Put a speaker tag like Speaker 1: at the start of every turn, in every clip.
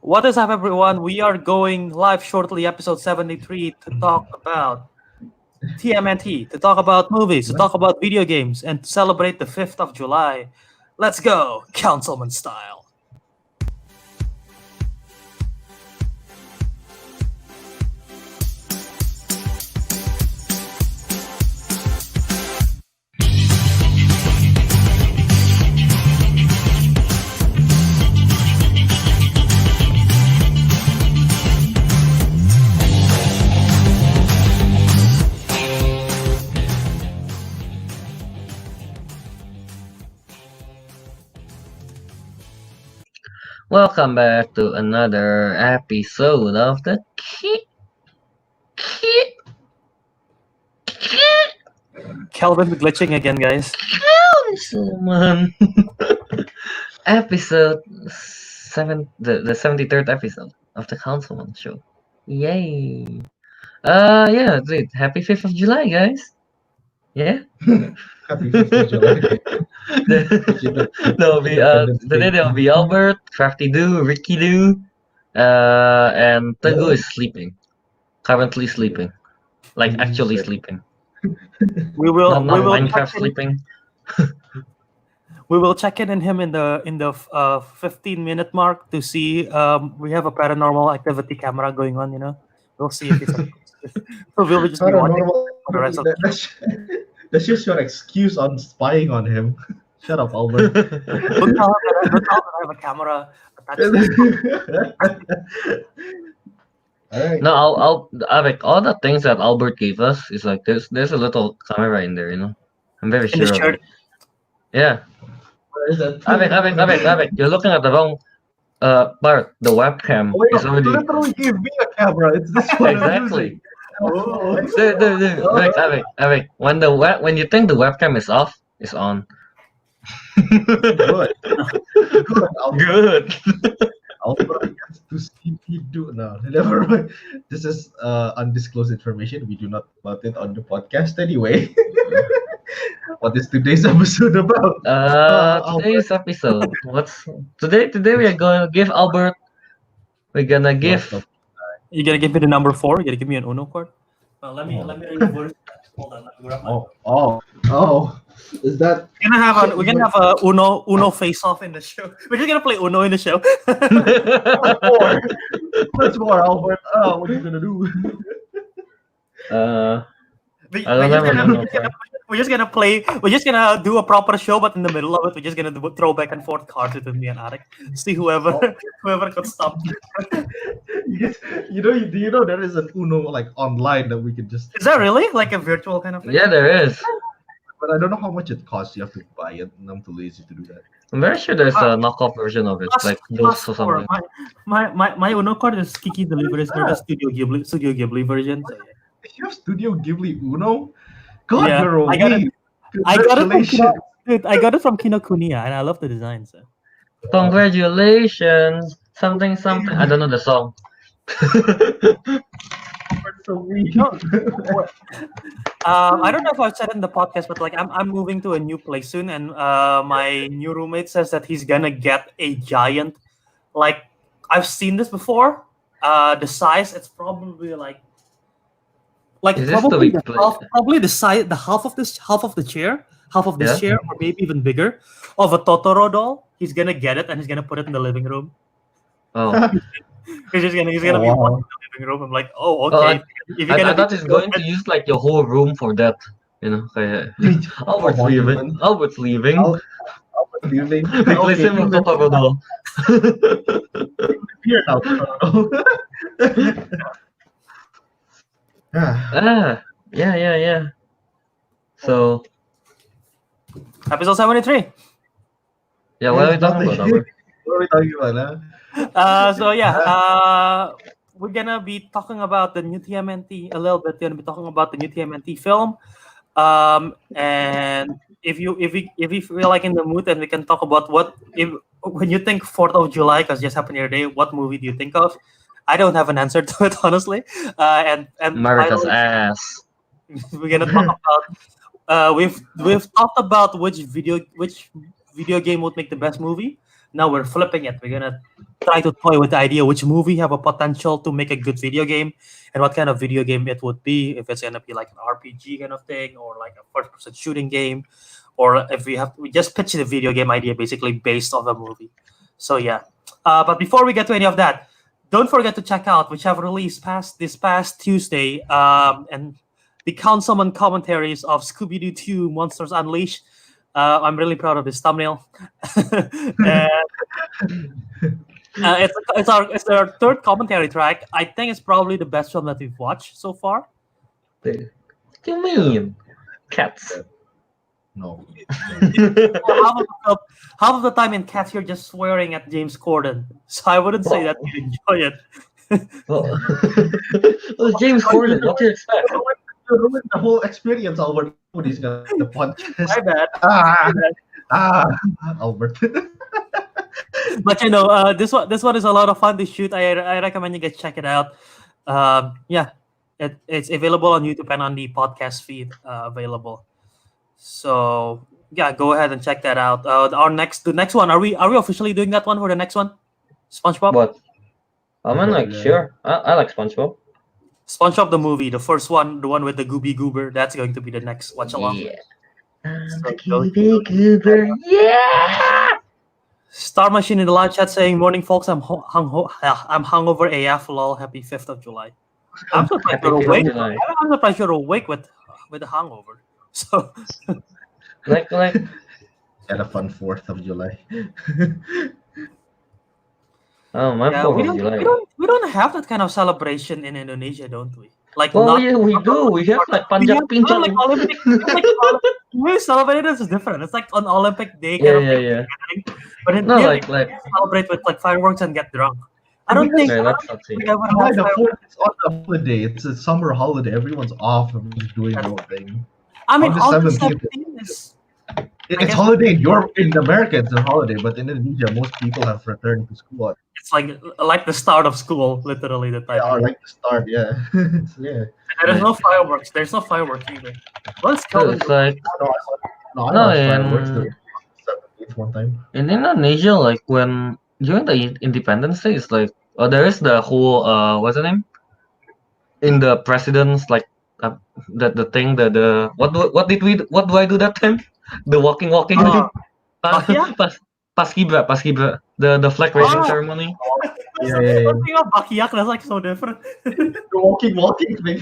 Speaker 1: What is up, everyone? We are going live shortly, episode 73, to talk about TMNT, to talk about movies, to talk about video games, and to celebrate the 5th of July. Let's go, Councilman style.
Speaker 2: Welcome back to another episode of the
Speaker 1: Kelvin glitching again, guys.
Speaker 2: Councilmen episode the 73rd episode of the Councilman show. Yay! Yeah, dude, happy 5th of July, guys. Yeah.
Speaker 3: Happy 5th of July.
Speaker 2: Today there'll be Albert, Crafty Doo, Ricky Doo, and Teguh is sleeping. Currently sleeping. Like actually sleeping.
Speaker 1: We will
Speaker 2: Not
Speaker 1: we will
Speaker 2: Minecraft
Speaker 1: check in,
Speaker 2: sleeping.
Speaker 1: we will check in on him in the 15-minute mark to see. We have a paranormal activity camera going on. We'll see if it's. So we'll just be watching for the rest of the
Speaker 3: That's just your excuse on spying on him. Shut up, Albert.
Speaker 1: Don't tell him that I have a camera attached to it.
Speaker 3: Alright.
Speaker 2: No, Avec, all the things that Albert gave us is like there's a little camera in there, I'm very
Speaker 1: In the
Speaker 2: sure. Of
Speaker 1: shirt.
Speaker 2: it. Yeah.
Speaker 3: Where is that?
Speaker 2: Avec, you're looking at the wrong part. The webcam
Speaker 3: Oh, wait,
Speaker 2: is
Speaker 3: you
Speaker 2: already
Speaker 3: literally gave me a camera. It's this one. I'm
Speaker 2: exactly.
Speaker 3: using. Oh,
Speaker 2: Avec, when you think the webcam is off, it's on.
Speaker 3: good. Good.
Speaker 2: Good.
Speaker 3: Albert gets to see me do. No, never mind. This is undisclosed information. We do not about it on the podcast anyway. What is today's episode about?
Speaker 2: Today's episode. Today we are gonna give Albert. We're gonna give.
Speaker 1: You're gonna give me the number 4. You're gonna give me an Uno card. Let me reverse. Hold on. Let me grab my.
Speaker 3: Oh. Is that?
Speaker 1: We're gonna have a Uno face off in the show. We're just gonna play Uno in the show.
Speaker 3: What's more, Albert? What are you gonna do?
Speaker 1: We're just gonna play. We're just gonna do a proper show, but in the middle of it, we're just gonna throw back and forth cards between me and Ariq. See whoever could stop.
Speaker 3: You know there is an Uno like online that we can just.
Speaker 1: Is that really like a virtual kind of thing?
Speaker 2: Yeah, there is.
Speaker 3: But I don't know how much it costs. You have to buy it, and I'm too lazy to do that.
Speaker 2: I'm very sure there's a knockoff version of it, like those or something.
Speaker 1: My Uno card is Kiki Deliveries, not the Studio Ghibli version. So, yeah.
Speaker 3: You have Studio Ghibli Uno? God,
Speaker 1: Yeah,
Speaker 3: you're a
Speaker 1: I got it.
Speaker 3: weeb.
Speaker 1: I got it from
Speaker 3: Congratulations.
Speaker 1: Dude, I got it from Kinokuniya, and I love the design. So.
Speaker 2: Congratulations, something. I don't know the song.
Speaker 3: You're so weeb.
Speaker 1: I don't know if I've said it in the podcast, but like I'm moving to a new place soon, and my new roommate says that he's gonna get a giant. Like I've seen this before. The size, it's probably
Speaker 2: Is this
Speaker 1: probably
Speaker 2: the
Speaker 1: the half, probably the size, the half of this chair,
Speaker 2: Yeah.
Speaker 1: chair, or maybe even bigger, of a Totoro doll. He's gonna get it and he's gonna put it in the living room.
Speaker 2: Oh,
Speaker 1: He's gonna be
Speaker 3: wow.
Speaker 1: watching the living room. I'm like, oh,
Speaker 2: Oh,
Speaker 1: okay. If you're
Speaker 2: I
Speaker 1: gonna
Speaker 2: thought he's going to use like your whole room for that. Kaya, Albert's leaving. Albert's leaving.
Speaker 3: Albert's leaving.
Speaker 2: Replace him with Totoro doll.
Speaker 3: Here now.
Speaker 2: Yeah. So,
Speaker 1: Episode 73.
Speaker 2: yeah, what are we talking about, Albert?
Speaker 3: What are we talking about? Huh?
Speaker 1: So yeah, we're gonna be talking about the new TMNT a little bit. We're gonna be talking about the new TMNT film. And if you feel like in the mood, then we can talk about when you think 4th of July, because just happened today, what movie do you think of? I don't have an answer to it, honestly. And
Speaker 2: America's ass.
Speaker 1: we're gonna talk about we've talked about which video game would make the best movie. Now we're flipping it. We're gonna try to toy with the idea which movie have a potential to make a good video game, and what kind of video game it would be. If it's gonna be like an RPG kind of thing, or like a first-person shooting game, or if we just pitch the video game idea basically based off a movie. So yeah. But before we get to any of that, don't forget to check out which have released this past Tuesday, and the Councilmen commentaries of Scooby-Doo 2 Monsters Unleashed. I'm really proud of this thumbnail. And, it's our third commentary track. I think it's probably the best one that we've watched so far.
Speaker 2: What do you mean? Cats.
Speaker 3: No.
Speaker 1: Half of the time in Cats, you're just swearing at James Corden. So I wouldn't say that you enjoy it.
Speaker 2: Well, well, James Corden, what do you expect?
Speaker 3: You ruined the whole experience, Albert. Nobody's gonna podcast.
Speaker 1: My bad.
Speaker 3: Albert.
Speaker 1: But this one is a lot of fun to shoot. I recommend you guys check it out. Yeah, it's available on YouTube and on the podcast feed available. So yeah, go ahead and check that out. The next one. Are we officially doing that one for the next one? SpongeBob.
Speaker 2: What? I'm like
Speaker 3: Yeah.
Speaker 2: sure. I like SpongeBob.
Speaker 1: SpongeBob the movie, the first one, the one with the Gooby Goober. That's going to be the next watch along.
Speaker 2: Yeah.
Speaker 1: So
Speaker 2: Gooby Goober. Yeah.
Speaker 1: Star Machine in the live chat saying, "Morning, folks. I'm hungover AF. Lol. Happy 5th of July." I'm surprised you're awake. I'm surprised you're awake with the hangover. So
Speaker 2: like
Speaker 3: Had a fun 4th of July.
Speaker 2: oh my
Speaker 1: yeah,
Speaker 2: 4th of July.
Speaker 1: we don't have that kind of celebration in Indonesia, don't we? Like
Speaker 2: Oh
Speaker 1: not
Speaker 2: yeah, we do. We have like
Speaker 1: we
Speaker 2: Panjat
Speaker 1: have
Speaker 2: Pincang.
Speaker 1: like Olympic. We celebrate it is different. It's like an Olympic day kind
Speaker 2: Yeah,
Speaker 1: of
Speaker 2: yeah,
Speaker 1: thing.
Speaker 2: yeah.
Speaker 1: But in
Speaker 2: No,
Speaker 1: here,
Speaker 2: like
Speaker 1: we celebrate with like fireworks and get drunk. I don't think
Speaker 2: okay, let's not see.
Speaker 1: I would
Speaker 3: Why
Speaker 1: have
Speaker 3: the
Speaker 1: fireworks.
Speaker 3: 4th? It's on a holiday. It's a summer holiday. Everyone's off. Everyone's doing their own thing.
Speaker 1: I mean,
Speaker 3: August
Speaker 1: August
Speaker 3: 17th.
Speaker 1: 17th is
Speaker 3: It's
Speaker 1: guess-
Speaker 3: holiday in America. It's a holiday, but in Indonesia, most people have returned to school.
Speaker 1: it's like the start of school, literally the time.
Speaker 3: Or like the start, yeah. Yeah.
Speaker 1: There's no fireworks. There's no fireworks either. Well, it's
Speaker 2: So it's like
Speaker 3: I
Speaker 2: No,
Speaker 3: watched fireworks
Speaker 2: in-
Speaker 3: during 17th one time.
Speaker 2: in Indonesia, like when during the Independence Day, it's like there is the whole what's the name? In the president's like the thing the what do I do that time? The walking
Speaker 1: Oh. Bakya?
Speaker 2: Paskibra the flag raising
Speaker 1: Oh.
Speaker 2: ceremony.
Speaker 3: Yeah.
Speaker 1: Something of Bakiak, that's like so different.
Speaker 3: The walking thing.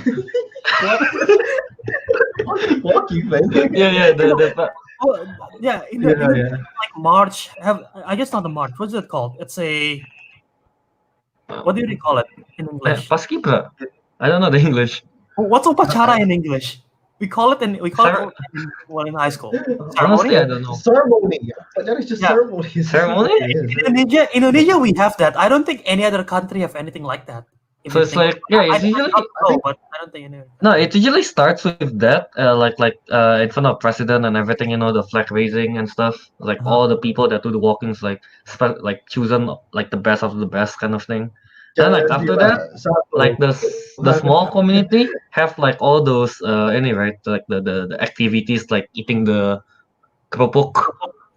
Speaker 3: walking thing.
Speaker 2: Yeah, the
Speaker 1: Oh, yeah, in
Speaker 3: Yeah.
Speaker 1: like March, I guess not the March. What's it called? It's a what do you call it in English?
Speaker 2: Paskibra. I don't know the English.
Speaker 1: What's upacara in English? We call it in high school.
Speaker 2: Honestly, I don't know.
Speaker 3: Ceremony. That is just
Speaker 1: Yeah.
Speaker 3: ceremony.
Speaker 2: Ceremony?
Speaker 1: In Indonesia, we have that. I don't think any other country have anything like that. If
Speaker 2: So
Speaker 1: you
Speaker 2: it's
Speaker 1: think
Speaker 2: like yeah, it's
Speaker 1: I
Speaker 2: usually
Speaker 1: don't know, but I don't think any.
Speaker 2: no, it usually starts with that, like in front of president and everything, the flag raising and stuff. Like
Speaker 1: Uh-huh.
Speaker 2: all the people that do the walkings, like chosen like the best of the best kind of thing. Then like after that, like the small community have like all those right, like the activities like eating the kerupuk,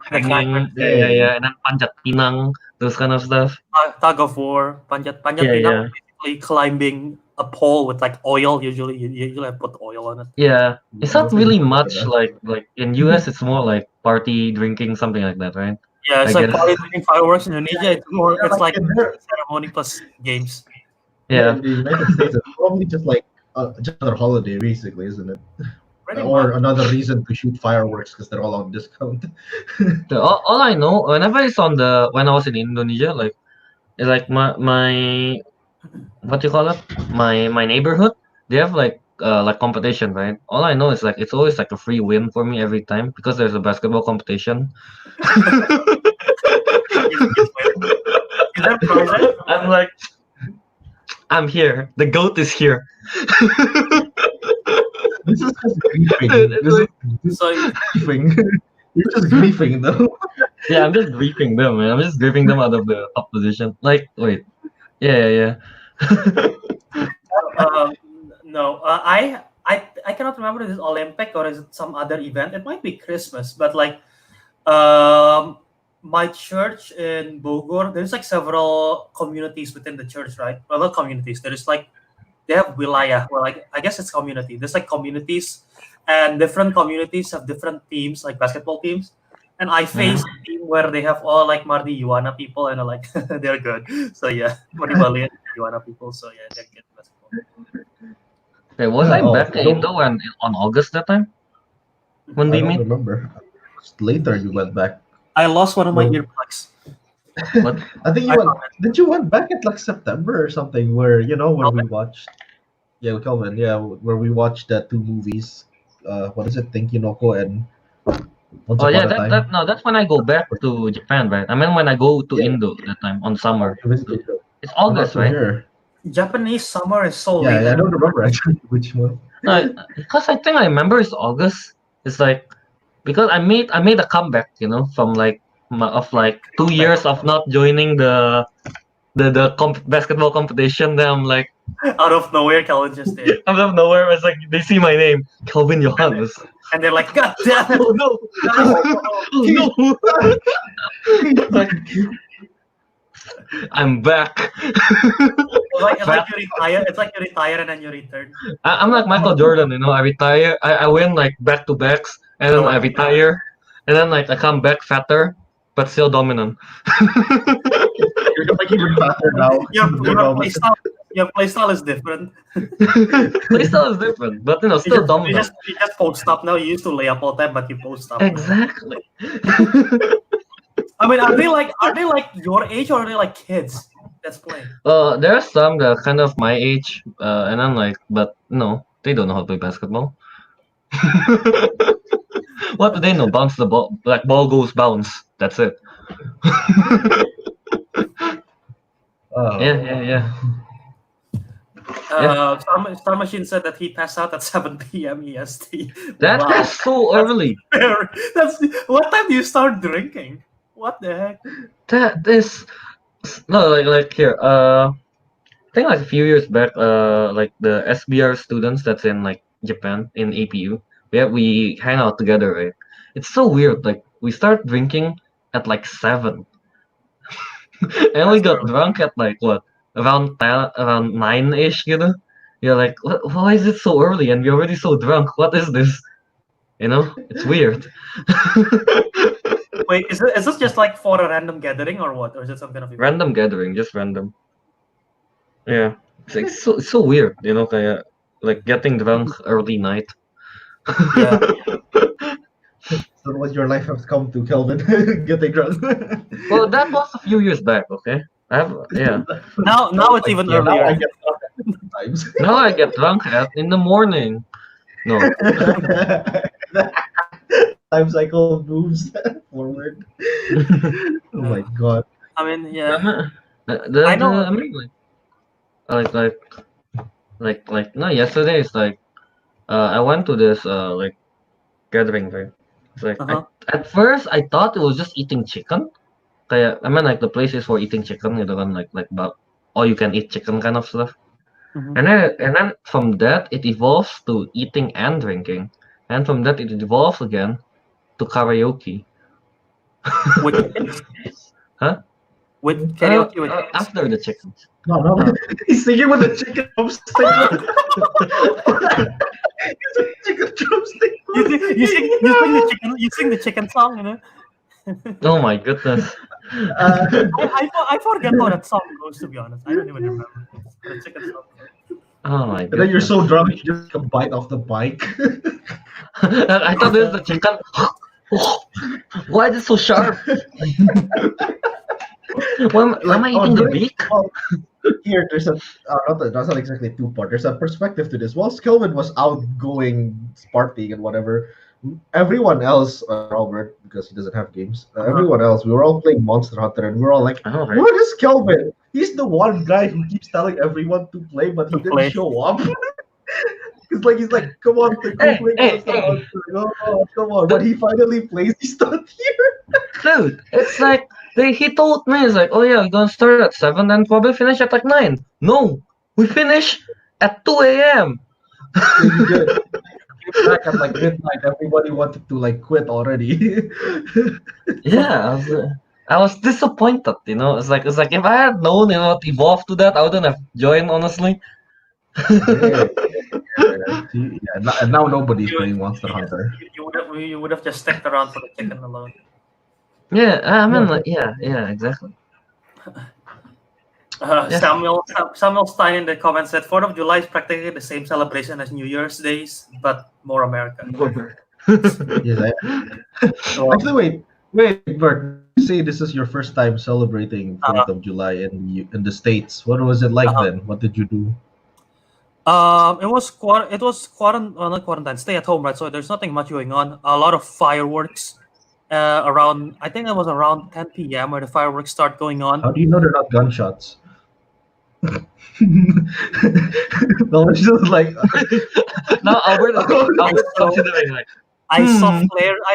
Speaker 2: hanging, yeah, and then panjat pinang, those kind of stuff.
Speaker 1: Tug of war, panjat
Speaker 2: Yeah,
Speaker 1: pinang,
Speaker 2: yeah.
Speaker 1: basically climbing a pole with like oil. Usually, you usually put oil on it.
Speaker 2: Yeah, it's not really much like in US. It's more like party drinking, something like that, right?
Speaker 1: Yeah, it's
Speaker 2: I
Speaker 1: like
Speaker 2: guess.
Speaker 1: party drinking fireworks. In Indonesia, it's like
Speaker 3: in there-
Speaker 1: ceremony plus games.
Speaker 2: Yeah.
Speaker 3: In the United States, it's probably just like just another holiday, basically, isn't it?
Speaker 1: Pretty
Speaker 3: Or
Speaker 1: much.
Speaker 3: another reason to shoot fireworks because they're all on discount.
Speaker 2: All I know, whenever it's when I was in Indonesia, like it's like my what do you call it? My neighborhood, they have like competition, right? All I know is like it's always like a free win for me every time because there's a basketball competition.
Speaker 1: Is that prizes?
Speaker 2: I'm like, I'm here. The goat is here.
Speaker 3: This is just griefing. This is
Speaker 1: So
Speaker 3: griefing. You're just griefing, though.
Speaker 2: Yeah, I'm just griefing them, man. I'm just griefing them out of the top position. Like, wait, yeah.
Speaker 1: no, I cannot remember if it's Olympic or is it some other event. It might be Christmas, but like my church in Bogor, there's like several communities within the church, right? Well, not communities. There's like they have wilayah. Well, like I guess it's community. There's like communities, and different communities have different teams, like basketball teams. And I face a team where they have all like Mardi Yuana people, and like they're good. So yeah, Mardi Bali and Yuana people. So yeah, they're good at basketball.
Speaker 2: Okay, was
Speaker 3: Yeah,
Speaker 2: I back in Indo when on August that time? When
Speaker 3: I
Speaker 2: we
Speaker 3: don't
Speaker 2: meet?
Speaker 3: remember. Later you went back.
Speaker 1: I lost one of my
Speaker 3: Well,
Speaker 1: earplugs.
Speaker 2: What?
Speaker 3: I think you
Speaker 1: I
Speaker 3: went.
Speaker 1: found it.
Speaker 3: Did you went back at like September or something? Where when we
Speaker 1: Kelvin?
Speaker 3: watched. Yeah, with Kelvin. Yeah, where we watched the two movies. What is it? Tenkinoko and Once
Speaker 2: Oh yeah,
Speaker 3: Upon a Time.
Speaker 2: that's when I go back to Japan, right? I mean when I go to
Speaker 3: Yeah,
Speaker 2: Indo that time on summer.
Speaker 3: you visited.
Speaker 2: It's
Speaker 3: I'm not
Speaker 2: August,
Speaker 3: too
Speaker 2: right?
Speaker 3: sure.
Speaker 1: Japanese summer is so
Speaker 3: Yeah,
Speaker 1: late.
Speaker 3: I don't remember actually which one.
Speaker 2: No, because I think I remember it's August. It's like because I made a comeback, from like of like 2 years of not joining the basketball competition. Then I'm like
Speaker 1: Out of nowhere, Kelvin just did.
Speaker 2: out of nowhere, it's like they see my name, Kelvin Yohanes.
Speaker 1: And they're like, God damn it!
Speaker 2: Oh no! Oh no! Like I'm back.
Speaker 1: It's like you retire. It's like you retire and then you return.
Speaker 2: I'm like Michael Jordan, I retire. I win like back to backs, and then
Speaker 1: No,
Speaker 2: I retire, and then like I come back fatter, but still dominant.
Speaker 3: You're like even faster now.
Speaker 1: your
Speaker 3: You know, but-
Speaker 1: playstyle is different.
Speaker 2: Playstyle is different, but
Speaker 1: You
Speaker 2: still
Speaker 1: just, you
Speaker 2: dominant.
Speaker 1: just you just post up now. You used to lay up all time, but you post up.
Speaker 2: Exactly.
Speaker 1: I mean, are they like your age or are they like kids that's playing?
Speaker 2: There are some that are kind of my age, and I'm like, but no, they don't know how to play basketball. What do they know? Bounce the ball, like ball goes bounce. That's it. Yeah.
Speaker 1: Star Machine said that he passed out at 7 p.m. EST.
Speaker 2: That
Speaker 1: Wow.
Speaker 2: is so early.
Speaker 1: That's what time do you start drinking? What the heck?
Speaker 2: That is no like here. I think like a few years back, like the SBR students that's in like Japan in APU, we hang out together, right? It's so weird. Like we start drinking at like 7, and we got drunk at like what around 10, around 9-ish. You're like, why is it so early? And we're already so drunk. What is this? It's weird.
Speaker 1: Wait, is this just like for a random gathering or what? Or is it some kind of event?
Speaker 2: Random gathering, just random. Yeah, it's like so weird. Kaya, like getting drunk early night.
Speaker 1: Yeah.
Speaker 3: So what your life has come to, Kelvin? Getting drunk.
Speaker 2: Well, that was a few years back. Okay, yeah.
Speaker 1: Now it's even
Speaker 3: Now
Speaker 1: earlier.
Speaker 3: I get drunk sometimes.
Speaker 2: Now I get drunk in the morning. No,
Speaker 3: Time cycle moves forward. Oh my god.
Speaker 1: I mean, yeah.
Speaker 2: I
Speaker 1: know.
Speaker 2: I mean, like no. Yesterday it's like, I went to this like gathering, right? It's like at first I thought it was just eating chicken. I mean, like the place is for eating chicken, like about all you can eat chicken kind of stuff. And then from that it evolves to eating and drinking, and from that it evolves again to karaoke.
Speaker 1: With
Speaker 2: Huh?
Speaker 1: with karaoke with
Speaker 2: After the chickens.
Speaker 3: No. He's singing with the chicken drumstick. Chicken drumstick.
Speaker 1: you sing the chicken song,
Speaker 2: Oh my goodness.
Speaker 1: I forget how that song goes, to be honest. I don't even remember. The chicken song.
Speaker 2: Oh my
Speaker 3: And then you're
Speaker 2: goodness.
Speaker 3: so drunk you just take a bite off the bike.
Speaker 2: I thought this was the chicken. Why is it so sharp? Why am I eating the beak?
Speaker 3: Well, here there's that's not exactly two-part. There's a perspective to this. Whilst Kelvin was outgoing, partying and whatever, everyone else, Robert, because he doesn't have games, everyone else, we were all playing Monster Hunter, and we were all like,
Speaker 2: I know, right?
Speaker 3: "Where is Kelvin? He's the one guy who keeps telling everyone to play, but he didn't
Speaker 1: play.
Speaker 3: show up." He's like, come on, play Monster Hunter. Oh, come on. When he finally plays, he's not here.
Speaker 2: Dude, it's like he told me, it's like, oh yeah, we're gonna start at 7 and probably finish at like 9. No, we finish at 2 a.m.
Speaker 3: He did. Came back at like midnight. Everybody wanted to like quit already.
Speaker 2: Yeah, I was disappointed. It's like if I had known it evolved to that, I wouldn't have joined. Honestly.
Speaker 3: Yeah, and now nobody's
Speaker 1: You,
Speaker 3: playing Monster Hunter.
Speaker 1: you would have just stuck around for the chicken alone.
Speaker 2: Yeah, I mean, like, yeah, exactly. Yes.
Speaker 1: Samuel Stein in the comments said 4th of July is practically the same celebration as New Year's Days, but more American.
Speaker 3: Yes, actually, wait, Bert. You say this is your first time celebrating 4th of July in the States. What was it like then? What did you do?
Speaker 1: It was not quarantine, stay at home, right? So there's nothing much going on. A lot of fireworks. Around, I think it was around 10 p.m. where the fireworks start going on.
Speaker 3: How do you know they're not gunshots? No, it's just like
Speaker 2: No, Albert considering like
Speaker 1: I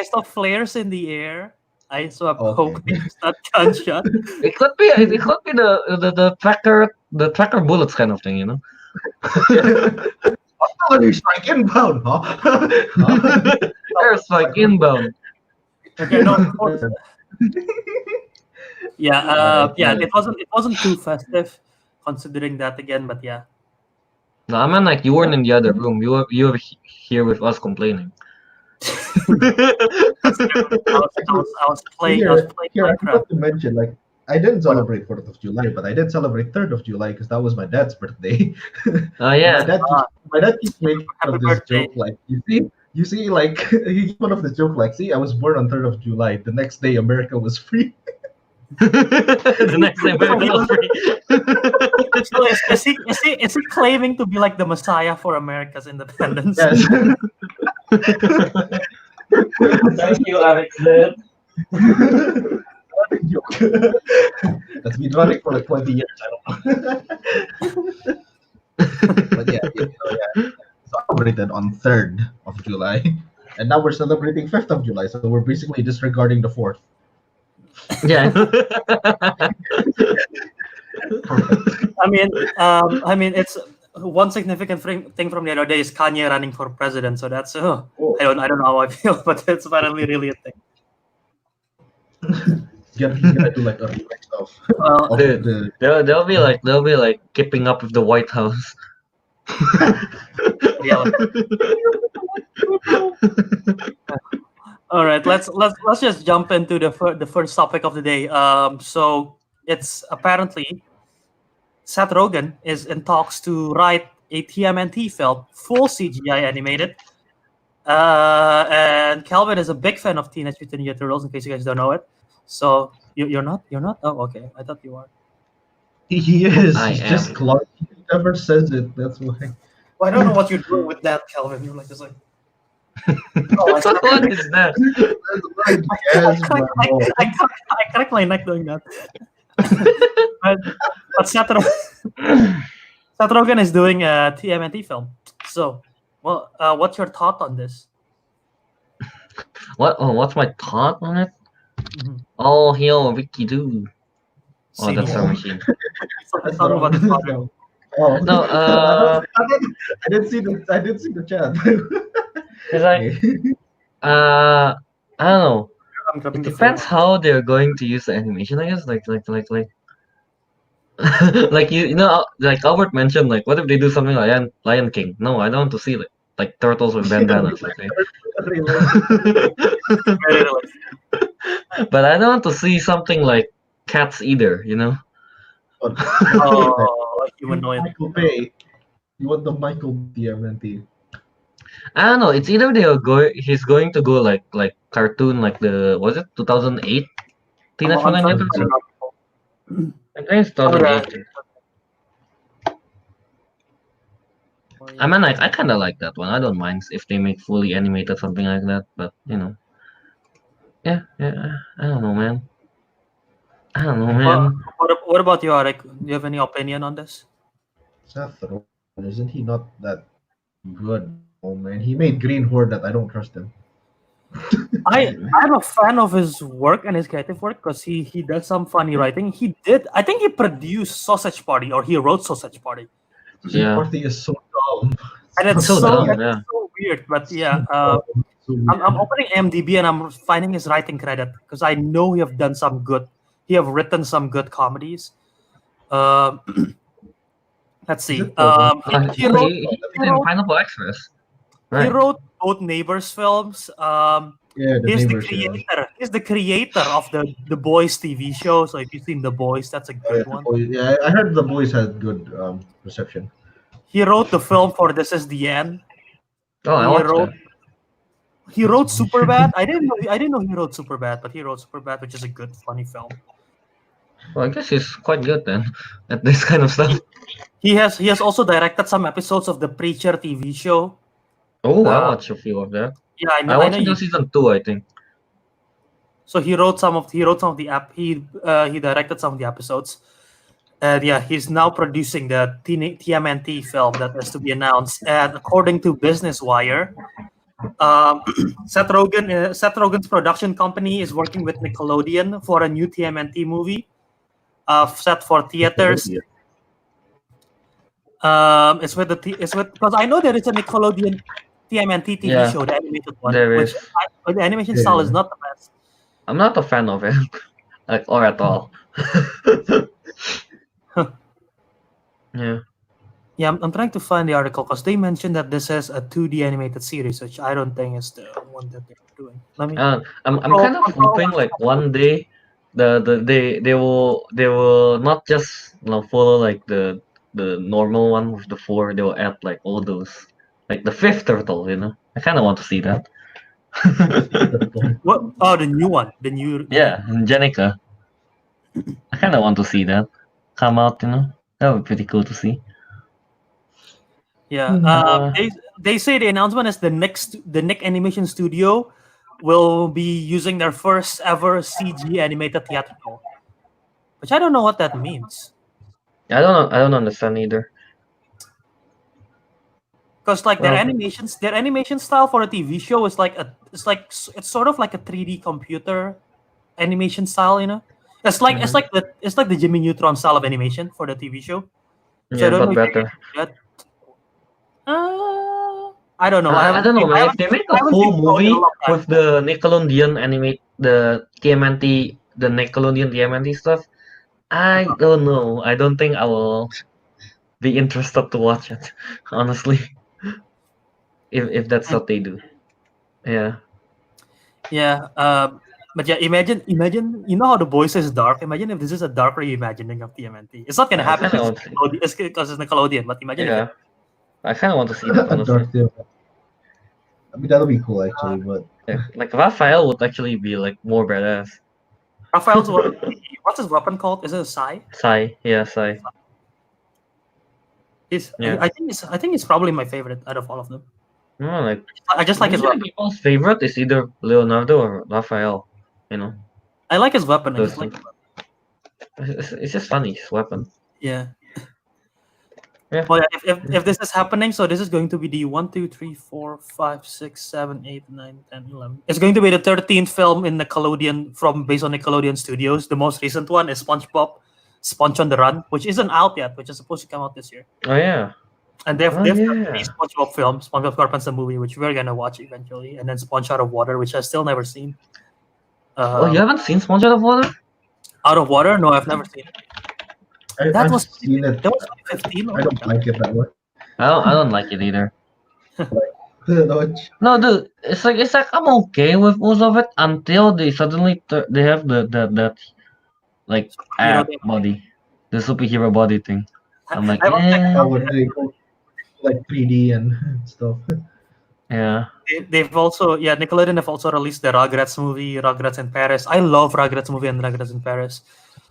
Speaker 1: saw flares in the air. I saw hope it's not gunshot.
Speaker 2: it could be the tracker bullets kind of thing.
Speaker 3: artillery strike inbound, huh?
Speaker 2: Airstrike inbound.
Speaker 1: Okay, no. It wasn't too festive, considering that again. But yeah.
Speaker 2: No, I mean like you weren't in the other room. You were here with us complaining.
Speaker 1: I was playing.
Speaker 3: Here, I forgot to mention, like, I didn't celebrate 4th of July, but I did celebrate 3rd of July because that was my dad's birthday.
Speaker 2: Oh yeah.
Speaker 3: My dad keeps making fun of this joke, like, you see, like, he keeps fun of the joke, like, see, I was born on 3rd of July. The next day, America was free.
Speaker 2: The next day, America was free.
Speaker 1: So is he claiming to be like the messiah for America's independence?
Speaker 3: Yes.
Speaker 2: Thank you, Ariq.
Speaker 3: That's been running for like 20 years. I don't know. But yeah. So I celebrated on 3rd of July, and now we're celebrating 5th of July. So we're basically disregarding the 4th.
Speaker 2: Yeah.
Speaker 1: I mean, it's one significant thing from the other day is Kanye running for president. So that's I don't know how I feel, but it's apparently really a thing.
Speaker 3: He's gonna do like early stuff.
Speaker 2: Dude, they'll be like keeping up with the White House.
Speaker 1: Yeah. All right, let's just jump into the first topic of the day. So it's apparently Seth Rogen is in talks to write a TMNT film, full CGI animated. And Kelvin is a big fan of Teenage Mutant Ninja Turtles, in case you guys don't know it. So you're not? Oh, okay. I thought you are.
Speaker 3: He is.
Speaker 2: I
Speaker 3: He's
Speaker 2: am.
Speaker 3: just Clark. He never says it. That's why.
Speaker 1: Well, I don't know what you're doing with that, Kelvin. You're like just like. Oh,
Speaker 2: What is that?
Speaker 1: I cracked my neck doing that. but Seth Rogen is doing a TMNT film. So, well, what's your thought on this?
Speaker 2: What's my thought on it?
Speaker 1: Mhm.
Speaker 2: Oh, he'll Ricky do. Oh, that's our machine.
Speaker 1: Let's talk about this project.
Speaker 3: Oh
Speaker 2: No,
Speaker 3: I didn't see the chat.
Speaker 2: it's like, I don't know.
Speaker 1: I'm grabbing
Speaker 2: It
Speaker 1: the
Speaker 2: depends
Speaker 1: phone.
Speaker 2: how they're going to use the animation. I guess like like like Albert mentioned, like what if they do something like Lion King? No, I don't want to see like turtles with bandanas. Okay? But I don't want to see something like cats either.
Speaker 1: Oh, like humanoid.
Speaker 3: Michael Bay. You want the Michael TMNT?
Speaker 2: I don't know. It's either he's going to go like cartoon like was it 2008 Teenage Mutant Ninja Turtles? I think it's 2008. I mean, like I kind of like that one. I don't mind if they make fully animated something like that, but yeah. I don't know, man.
Speaker 1: What about you, Ariq? Do you have any opinion on this?
Speaker 3: Seth Rogen, isn't he not that good? Oh man, he made Green Horde that I don't trust him.
Speaker 1: I'm a fan of his work and his creative work because he does some funny writing. I think he produced Sausage Party or he wrote Sausage Party.
Speaker 2: Yeah.
Speaker 3: Party is so dumb.
Speaker 1: And it's
Speaker 2: So dumb, yeah.
Speaker 1: so weird. But yeah, I'm opening IMDb and I'm finding his writing credit because I know he have done some good He have written some good comedies. Um, let's
Speaker 3: Is
Speaker 1: see.
Speaker 3: it Kelvin?
Speaker 1: He wrote
Speaker 2: He
Speaker 1: he
Speaker 2: did in
Speaker 1: wrote
Speaker 2: Pineapple Express.
Speaker 1: he
Speaker 2: Right.
Speaker 1: wrote both Neighbors films.
Speaker 3: Yeah, the
Speaker 1: He's the
Speaker 3: neighbors. Yeah.
Speaker 1: creator. He's the creator of the Boys TV show. So if you've seen The Boys, that's a
Speaker 3: Oh, yeah,
Speaker 1: good one.
Speaker 3: yeah, I heard the boys had good reception.
Speaker 1: He wrote the film for This Is the End.
Speaker 2: Oh, I
Speaker 1: He
Speaker 2: watched
Speaker 1: wrote
Speaker 2: that.
Speaker 1: he wrote Superbad. I didn't know he wrote Superbad, but he wrote Superbad, which is a good, funny film.
Speaker 2: Well, I guess he's quite good then at this kind of stuff.
Speaker 1: He has also directed some episodes of the Preacher TV show.
Speaker 2: Oh, I
Speaker 1: Uh,
Speaker 2: watched a few of that.
Speaker 1: Yeah, I
Speaker 2: I
Speaker 1: know
Speaker 2: watched
Speaker 1: you.
Speaker 2: until season 2, I think.
Speaker 1: So he wrote some of the he directed some of the episodes. And yeah, he's now producing the TMNT film that is to be announced. And according to Business Wire, Seth Rogen's production company is working with Nickelodeon for a new TMNT movie, set for theaters. It's with because I know there is a Nickelodeon TMNT TV
Speaker 2: Yeah,
Speaker 1: show, the animated one,
Speaker 2: there
Speaker 1: which
Speaker 2: is.
Speaker 1: the animation style is
Speaker 3: Yeah.
Speaker 1: not the best.
Speaker 2: I'm not a fan of it, like or at all. Yeah.
Speaker 1: Yeah, I'm trying to find the article because they mentioned that this is a 2D animated series, which I don't think is the one that they're doing. Let me.
Speaker 2: I'm kind of hoping like one day they will not just follow like the normal one with the 4. They will add like all those like the 5th turtle. I kind of want to see that.
Speaker 1: What? Oh, the new one, the new.
Speaker 2: Yeah, Jenica. I kind of want to see that come out. That would be pretty cool to see.
Speaker 1: Yeah. They say the announcement is the Nick Animation Studio will be using their first ever CG animated theatrical, which I don't know what that means.
Speaker 2: I don't understand either.
Speaker 1: Because like their
Speaker 2: Well,
Speaker 1: animation style for a TV show is it's sort of like a 3D computer animation style, It's like it's like the Jimmy Neutron style of animation for the TV show. So
Speaker 2: yeah,
Speaker 1: I don't know
Speaker 2: but
Speaker 1: if they're
Speaker 2: better.
Speaker 1: gonna do that. I don't know.
Speaker 2: I don't know, man. If they make a full movie with the Nickelodeon the TMNT, the Nickelodeon TMNT stuff, I don't know. I don't think I will be interested to watch it, honestly. If that's what they do, yeah.
Speaker 1: Yeah. But yeah, imagine. You know how the voice is dark. Imagine if this is a dark reimagining of TMNT. It's not gonna happen because it's Nickelodeon. But imagine.
Speaker 2: Yeah, I kind of want to see that, honestly.
Speaker 3: I mean, that'll be cool actually, but
Speaker 2: Yeah, like Raphael would actually be like more badass.
Speaker 1: Raphael's what's his weapon called? Is it a Sai?
Speaker 2: Sai, yeah, Sai.
Speaker 1: Yeah. I think he's probably my favorite out of all of them.
Speaker 2: No, like
Speaker 1: I just like his weapon.
Speaker 2: People's favorite is either Leonardo or Raphael.
Speaker 1: I like his weapon.
Speaker 2: It's just funny, his weapon.
Speaker 1: Yeah.
Speaker 2: Yeah.
Speaker 1: Well, yeah, if this is happening, so this is going to be the 1, 2, 3, 4, 5, 6, 7, 8, 9, 10, 11. It's going to be the 13th film in Nickelodeon based on Nickelodeon Studios. The most recent one is SpongeBob, Sponge on the Run, which isn't out yet, which is supposed to come out this year.
Speaker 2: Oh yeah.
Speaker 1: And they've done 3 SpongeBob films, SpongeBob SquarePants the movie, which we're gonna watch eventually, and then Sponge Out of Water, which I've still never seen.
Speaker 2: You haven't seen Sponge Out of Water?
Speaker 1: Out of Water? No, I've never seen it. That was
Speaker 3: seen it.
Speaker 1: That was 2015.
Speaker 3: I don't like it that much.
Speaker 2: I don't like it either.
Speaker 3: Like,
Speaker 2: No, dude, it's like I'm okay with most of it until they suddenly they have that like ab body, the superhero body thing. I'm like,
Speaker 3: when they go like 3D and stuff.
Speaker 2: Yeah.
Speaker 1: They've also Nickelodeon have also released the Rugrats movie, Rugrats in Paris. I love Rugrats movie and Rugrats in Paris.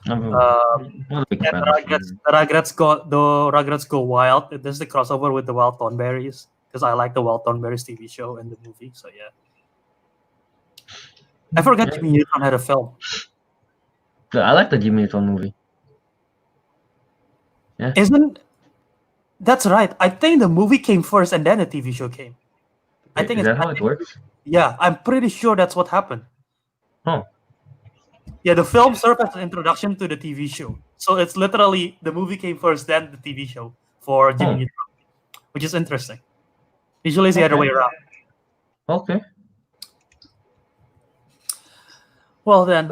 Speaker 2: Not a big fan
Speaker 1: the Rugrats Go Wild. This is the crossover with the Wild Thornberrys because I like the Wild Thornberrys TV show and the movie. So yeah, I forgot Jimmy Neutron had a film.
Speaker 2: I like the Jimmy Neutron movie. Yeah.
Speaker 1: That's right? I think the movie came first and then the TV show came. I think
Speaker 2: is that how it works?
Speaker 1: Yeah, I'm pretty sure that's what happened.
Speaker 2: Oh.
Speaker 1: Yeah, the film served as an introduction to the TV show. So it's literally the movie came first, then the TV show for Jimmy Neutron, which is interesting. Usually it's the other way around.
Speaker 2: Okay.
Speaker 1: Well then,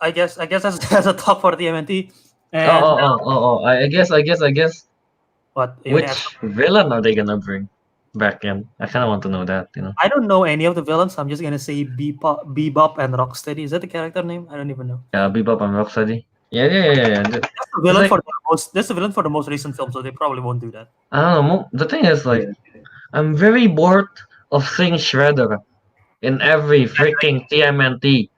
Speaker 1: I guess that's a talk for TMNT.
Speaker 2: Oh,
Speaker 1: And
Speaker 2: I guess.
Speaker 1: what you wanna ask?
Speaker 2: Which villain are they gonna bring back in? I kind of want to know that.
Speaker 1: I don't know any of the villains. I'm just gonna say Bebop and Rocksteady. Is that the character name? I don't even know.
Speaker 2: Yeah, Bebop and Rocksteady. Yeah.
Speaker 1: That's the villain
Speaker 2: like-
Speaker 1: for the most. That's the villain for the most recent film, so they probably won't do that.
Speaker 2: I don't know. The thing is, like, I'm very bored of seeing Shredder in every freaking TMNT.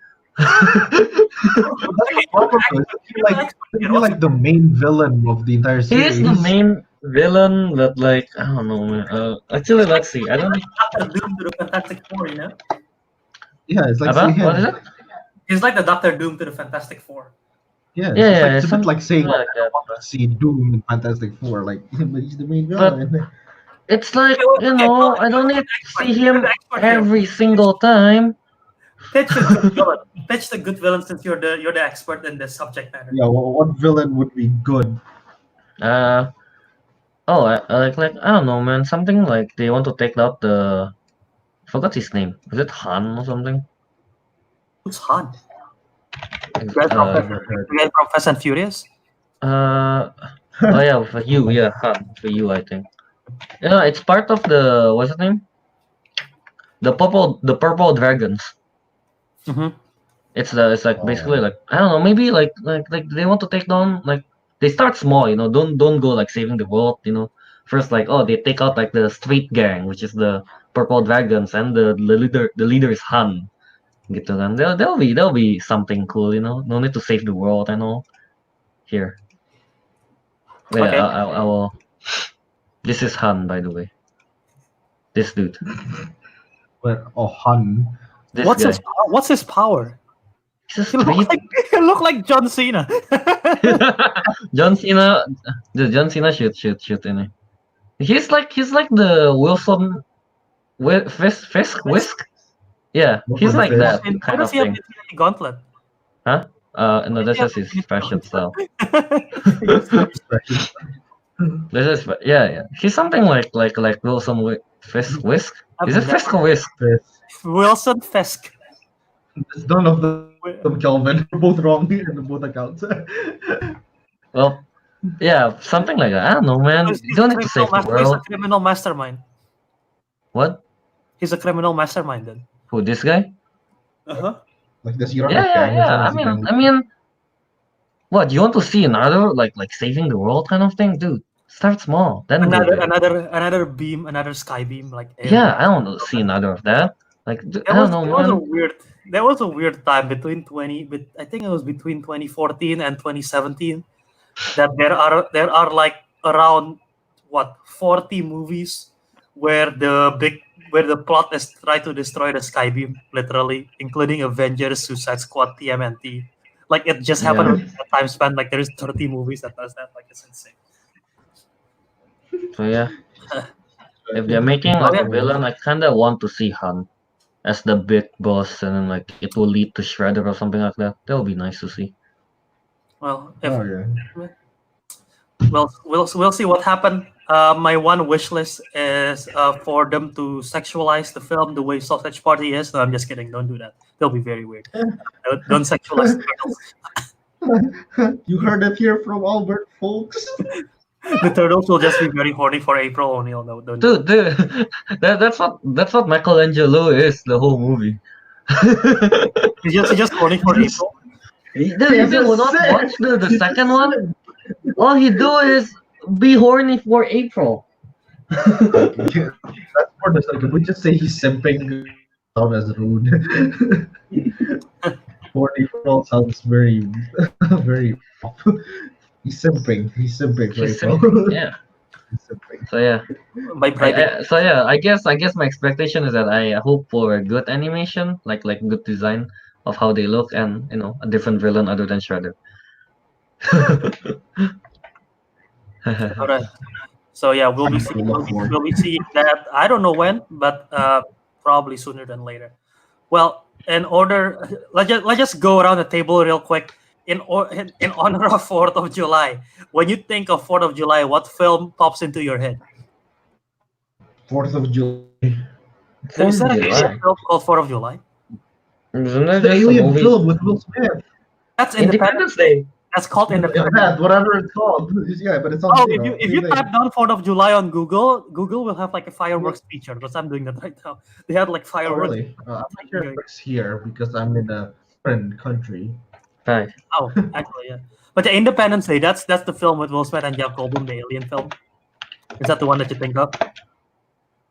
Speaker 3: I feel like the main villain of the entire
Speaker 2: He
Speaker 3: series.
Speaker 2: is the main villain, but like I don't know, man. Actually, let's see. I don't.
Speaker 1: Doctor Doom to the Fantastic Four, you know?
Speaker 3: Yeah, it's like
Speaker 2: About? What is it?
Speaker 1: He's like the Doctor Doom to the Fantastic Four.
Speaker 3: Yeah,
Speaker 2: Yeah,
Speaker 3: it's a bit like saying
Speaker 2: like
Speaker 3: I
Speaker 2: that.
Speaker 3: want to see Doom in Fantastic Four, like but he's the main villain.
Speaker 2: It's like
Speaker 1: Okay, well,
Speaker 2: I don't need to see
Speaker 1: you're
Speaker 2: him
Speaker 1: the expert here.
Speaker 2: every single time.
Speaker 1: Pitch a good villain. Pitch the good villain since you're the expert in the subject matter.
Speaker 3: Yeah, what villain would be good?
Speaker 2: Like I don't know, man. Something like they want to take out the. Forgot his name. Is it Han or something?
Speaker 1: Who's Han?
Speaker 2: Uh,
Speaker 1: The guy from Fast and Furious?
Speaker 2: oh yeah, for you, yeah, Han, for you, I think. Yeah, it's part of the what's his name? The purple dragons.
Speaker 1: Mm-hmm.
Speaker 2: It's like basically like I don't know, maybe like they want to take down like they start small, don't go like saving the world, First like they take out like the street gang, which is the purple dragons, and the leader is Han. Gitu kan. There'll be something cool, No need to save the world and all. Here. Yeah,
Speaker 1: Okay.
Speaker 2: I will. This is Han, by the way. This dude.
Speaker 3: Han.
Speaker 2: This
Speaker 1: What's
Speaker 2: guy.
Speaker 1: what's his power?
Speaker 2: He's
Speaker 1: He
Speaker 2: a street.
Speaker 1: he look like John Cena.
Speaker 2: John Cena. The John Cena shoot in it. He's like the Wilson Whisk. Yeah, he's like that
Speaker 1: And why
Speaker 2: kind
Speaker 1: does
Speaker 2: of
Speaker 1: he have
Speaker 2: thing.
Speaker 1: the Infinity Gauntlet?
Speaker 2: No, that's just his fashion style. This is yeah. He's something like Wilson Whisk. Is it Fisk or Whisk?
Speaker 1: Wilson Fisk.
Speaker 3: It's none of them, Kelvin. We're both wrong in both accounts.
Speaker 2: Well, yeah, something like that. I don't know, man. You don't need to save the
Speaker 1: He's a
Speaker 2: world.
Speaker 1: criminal mastermind.
Speaker 2: What?
Speaker 1: He's a criminal mastermind then.
Speaker 2: Who? This guy?
Speaker 1: Uh-huh.
Speaker 3: Like this
Speaker 2: Yeah. I mean, what? You want to see another like saving the world kind of thing, dude? Start small, then go big.
Speaker 1: Another beam, another sky beam, like
Speaker 2: Yeah, I don't want to see another of that. Like I don't know, man.
Speaker 1: There was a weird time between I think it was between 2014 and 2017 that there are like around 40 movies where the plot is try to destroy the Skybeam, literally, including Avengers, Suicide Squad, TMNT. Like it just happened with the time span. Like there is 30 movies that does that. Like it's insane.
Speaker 2: So yeah, if they're making like a villain, I kinda want to see Han as the big boss, and then like it will lead to Shredder or something like that. That would be nice to see.
Speaker 1: Well, we'll see what happened. My one wish list is for them to sexualize the film the way Sausage Party is. No, I'm just kidding. Don't do that. They'll be very weird. Don't sexualize the turtles.
Speaker 3: You heard it here from Albert, folks.
Speaker 1: The turtles will just be very horny for April O'Neil. No, don't.
Speaker 2: Dude, that's what Michelangelo is the whole movie.
Speaker 1: He's just horny for April.
Speaker 2: Dude, if you will not watch the second one, all he do is be horny for April.
Speaker 3: That's for the second. We just say he's simping down as rude. For April sounds very very off. He's simping for April.
Speaker 2: Yeah. So yeah.
Speaker 1: By Friday.
Speaker 2: I guess my expectation is that I hope for a good animation, like good design of how they look, and a different villain other than Shredder.
Speaker 1: All right. So yeah, we'll be seeing that. I don't know when, but probably sooner than later. Well, in order, let's just go around the table real quick. In honor of 4th of July, when you think of 4th of July, what film pops into your head?
Speaker 3: 4th of July.
Speaker 1: Is that a film called 4th of July?
Speaker 2: Isn't that
Speaker 3: The
Speaker 2: just a
Speaker 3: alien
Speaker 2: movie?
Speaker 3: film with Will Smith.
Speaker 1: That's
Speaker 2: Independence Day.
Speaker 1: That's called Independence.
Speaker 3: That, whatever it's called. Yeah, but it's on.
Speaker 1: Oh, if you type down 4th of July on Google, Google will have like a fireworks feature because I'm doing that right now. They had like
Speaker 3: Oh,
Speaker 1: fireworks.
Speaker 3: really? I'm not sure it works here because I'm in a foreign country.
Speaker 2: Nice.
Speaker 1: Oh, actually, yeah. But the Independence Day, that's the film with Will Smith and Jeff Goldblum, the alien film. Is that the one that you think of?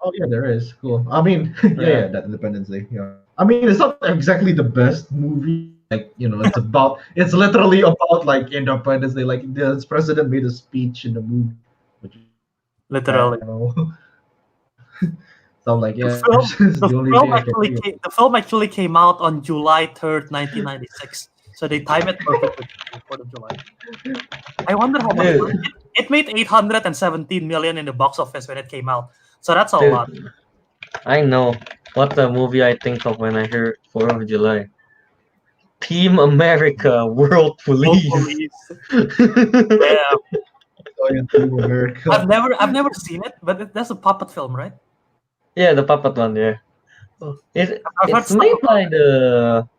Speaker 3: Oh yeah, there is. Cool. I mean,
Speaker 2: Yeah.
Speaker 3: that Independence Day. Yeah. I mean, it's not exactly the best movie. Like, it's literally about like Independence Day. Like the president made a speech in the movie, which
Speaker 1: Literally.
Speaker 3: So I'm like, yeah,
Speaker 1: The
Speaker 3: this is the only thing I can do.
Speaker 1: the film actually came out on July 3rd, 1996. So they timed it perfectly for the 4th of July. I wonder how much
Speaker 2: Dude.
Speaker 1: it made 817 million in the box office when it came out. So that's a
Speaker 2: Dude,
Speaker 1: lot.
Speaker 2: I know what the movie I think of when I hear 4th of July. Team America, World Police.
Speaker 1: Yeah.
Speaker 3: America.
Speaker 1: I've never seen it, but that's a puppet film, right?
Speaker 2: Yeah, the puppet one, yeah.
Speaker 1: I've heard
Speaker 2: It's
Speaker 1: stuff
Speaker 2: made
Speaker 1: about
Speaker 2: by the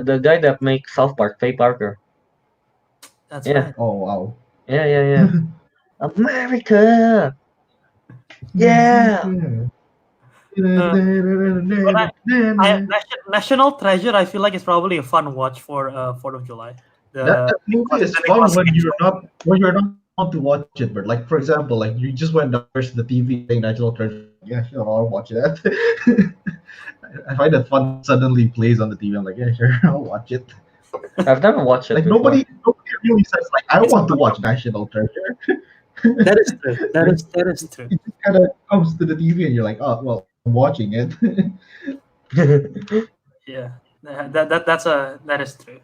Speaker 2: the guy that makes South Park, Faye Parker.
Speaker 1: That's
Speaker 2: Yeah.
Speaker 1: right.
Speaker 3: Oh wow.
Speaker 2: Yeah. America. Yeah.
Speaker 1: National Treasure, I feel like it's probably a fun watch for 4th of July.
Speaker 3: That movie is fun when you're not want to watch it, but like for example, like you just went downstairs to the TV saying National Treasure. Yeah, sure, I'll watch that. I find it fun. Suddenly plays on the TV. I'm like, yeah, sure, I'll watch it.
Speaker 2: I've never watched it.
Speaker 3: Like
Speaker 2: before.
Speaker 3: nobody really says like I want to watch National Treasure.
Speaker 1: That is true. That is true.
Speaker 3: It just kind of comes to the TV and you're like, oh well, I'm watching it.
Speaker 1: Yeah, that is true.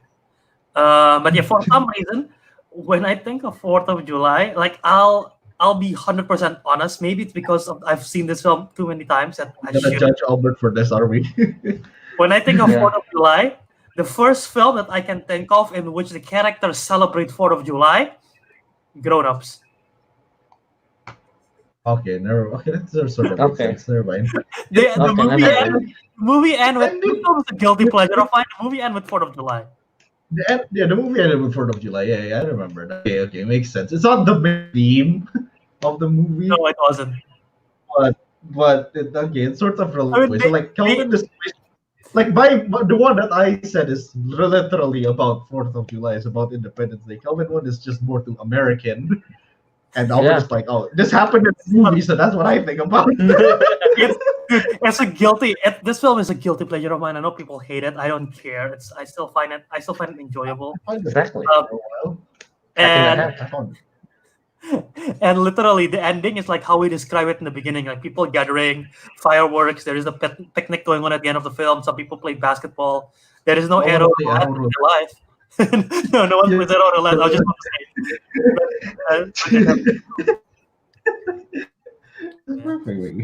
Speaker 1: But yeah, for some reason, when I think of 4th of July, like I'll be 100% honest. Maybe it's because I've seen this film too many times that I
Speaker 3: I'm gonna
Speaker 1: should.
Speaker 3: judge Albert for this, are we?
Speaker 1: When I think of
Speaker 2: Yeah.
Speaker 1: 4th of July, the first film that I can think of in which the characters celebrate 4th of July, Grown Ups.
Speaker 3: Okay, that's sort of makes
Speaker 2: Okay.
Speaker 3: sense. Never mind.
Speaker 1: The
Speaker 2: Okay,
Speaker 1: movie end with the film is a guilty pleasure of mine. The movie end with 4th of July.
Speaker 3: The movie ended with 4th of July. Yeah, I remember that. Okay, makes sense. It's not the main theme of the movie,
Speaker 1: No, it wasn't.
Speaker 3: but it's sort of
Speaker 1: I mean,
Speaker 3: related. So like Kelvin is like the one that I said is literally about 4th of July. It's about Independence Day. Kelvin one is just more to American, and Albert's like, oh, this happened in the movie, so that's what I think about.
Speaker 1: It's a guilty. This film is a guilty pleasure of mine. I know people hate it. I don't care. I still find it enjoyable.
Speaker 2: Exactly.
Speaker 1: And literally, the ending is like how we describe it in the beginning, like people gathering, fireworks. There is a picnic going on at the end of the film. Some people play basketball. There is no arrow roulette in real life. No one plays arrow roulette. I was just going to say.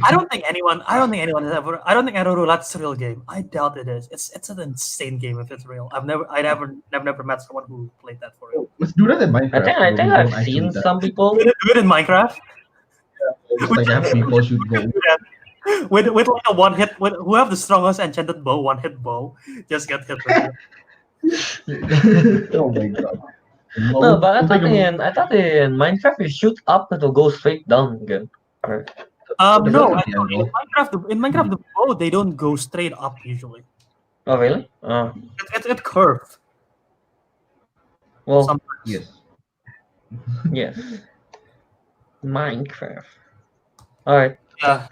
Speaker 1: I don't think anyone has ever. I don't think arrow roulette's a real game. I doubt it is. It's an insane game if it's real. I've never met someone who played that for real.
Speaker 3: Let's do that in Minecraft.
Speaker 2: I think I've seen some people.
Speaker 1: Do it in Minecraft.
Speaker 3: It's like have people shoot gold.
Speaker 1: With like a one hit, who have the strongest enchanted bow, one hit bow, just get hit with it.
Speaker 3: Oh my god.
Speaker 2: No, but I thought in Minecraft you shoot up, it'll go straight down again. Right.
Speaker 1: No, actually, in Minecraft, the bow they don't go straight up usually.
Speaker 2: Oh really?
Speaker 1: It curves.
Speaker 2: Well,
Speaker 1: Sometimes.
Speaker 2: yes. Minecraft. All right.
Speaker 1: Yeah.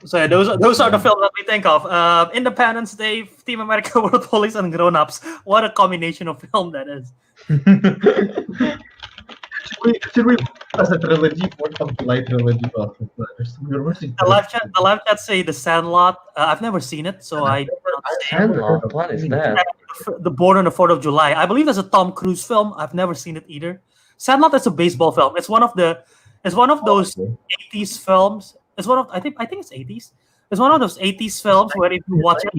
Speaker 1: So yeah, those are the films that we think of. Independence Day, Team America, World Police, and Grown Ups. What a combination of film that is.
Speaker 3: Should we as a trilogy, 4th of July trilogy?
Speaker 1: The live chat say The Sandlot. I've never seen it, so I cannot say.
Speaker 2: Sandlot. What is that?
Speaker 1: The Born on the 4th of July. I believe there's a Tom Cruise film. I've never seen it either. Sandlot is a baseball film. It's one of those 80s films. It's one of I think it's 80s. It's one of those 80s films where if you watch it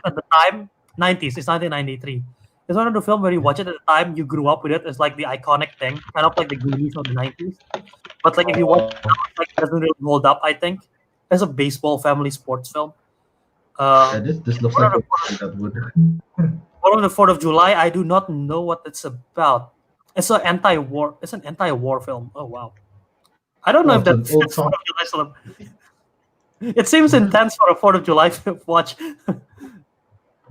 Speaker 1: at the time, 90s. It's 1993. It's one of the films where you watch it at the time you grew up with it. It's like the iconic thing, kind of like the Goonies of the 90s. But like if you watch it, like, it doesn't really hold up. I think it's a baseball family sports film.
Speaker 3: This looks like that would.
Speaker 1: War of the 4th of July. I do not know what it's about. It's an anti-war. It's an anti-war film. Oh wow. I don't know if
Speaker 3: it's an
Speaker 1: that's
Speaker 3: old
Speaker 1: 4th
Speaker 3: song.
Speaker 1: of July It seems intense for a 4th of July watch.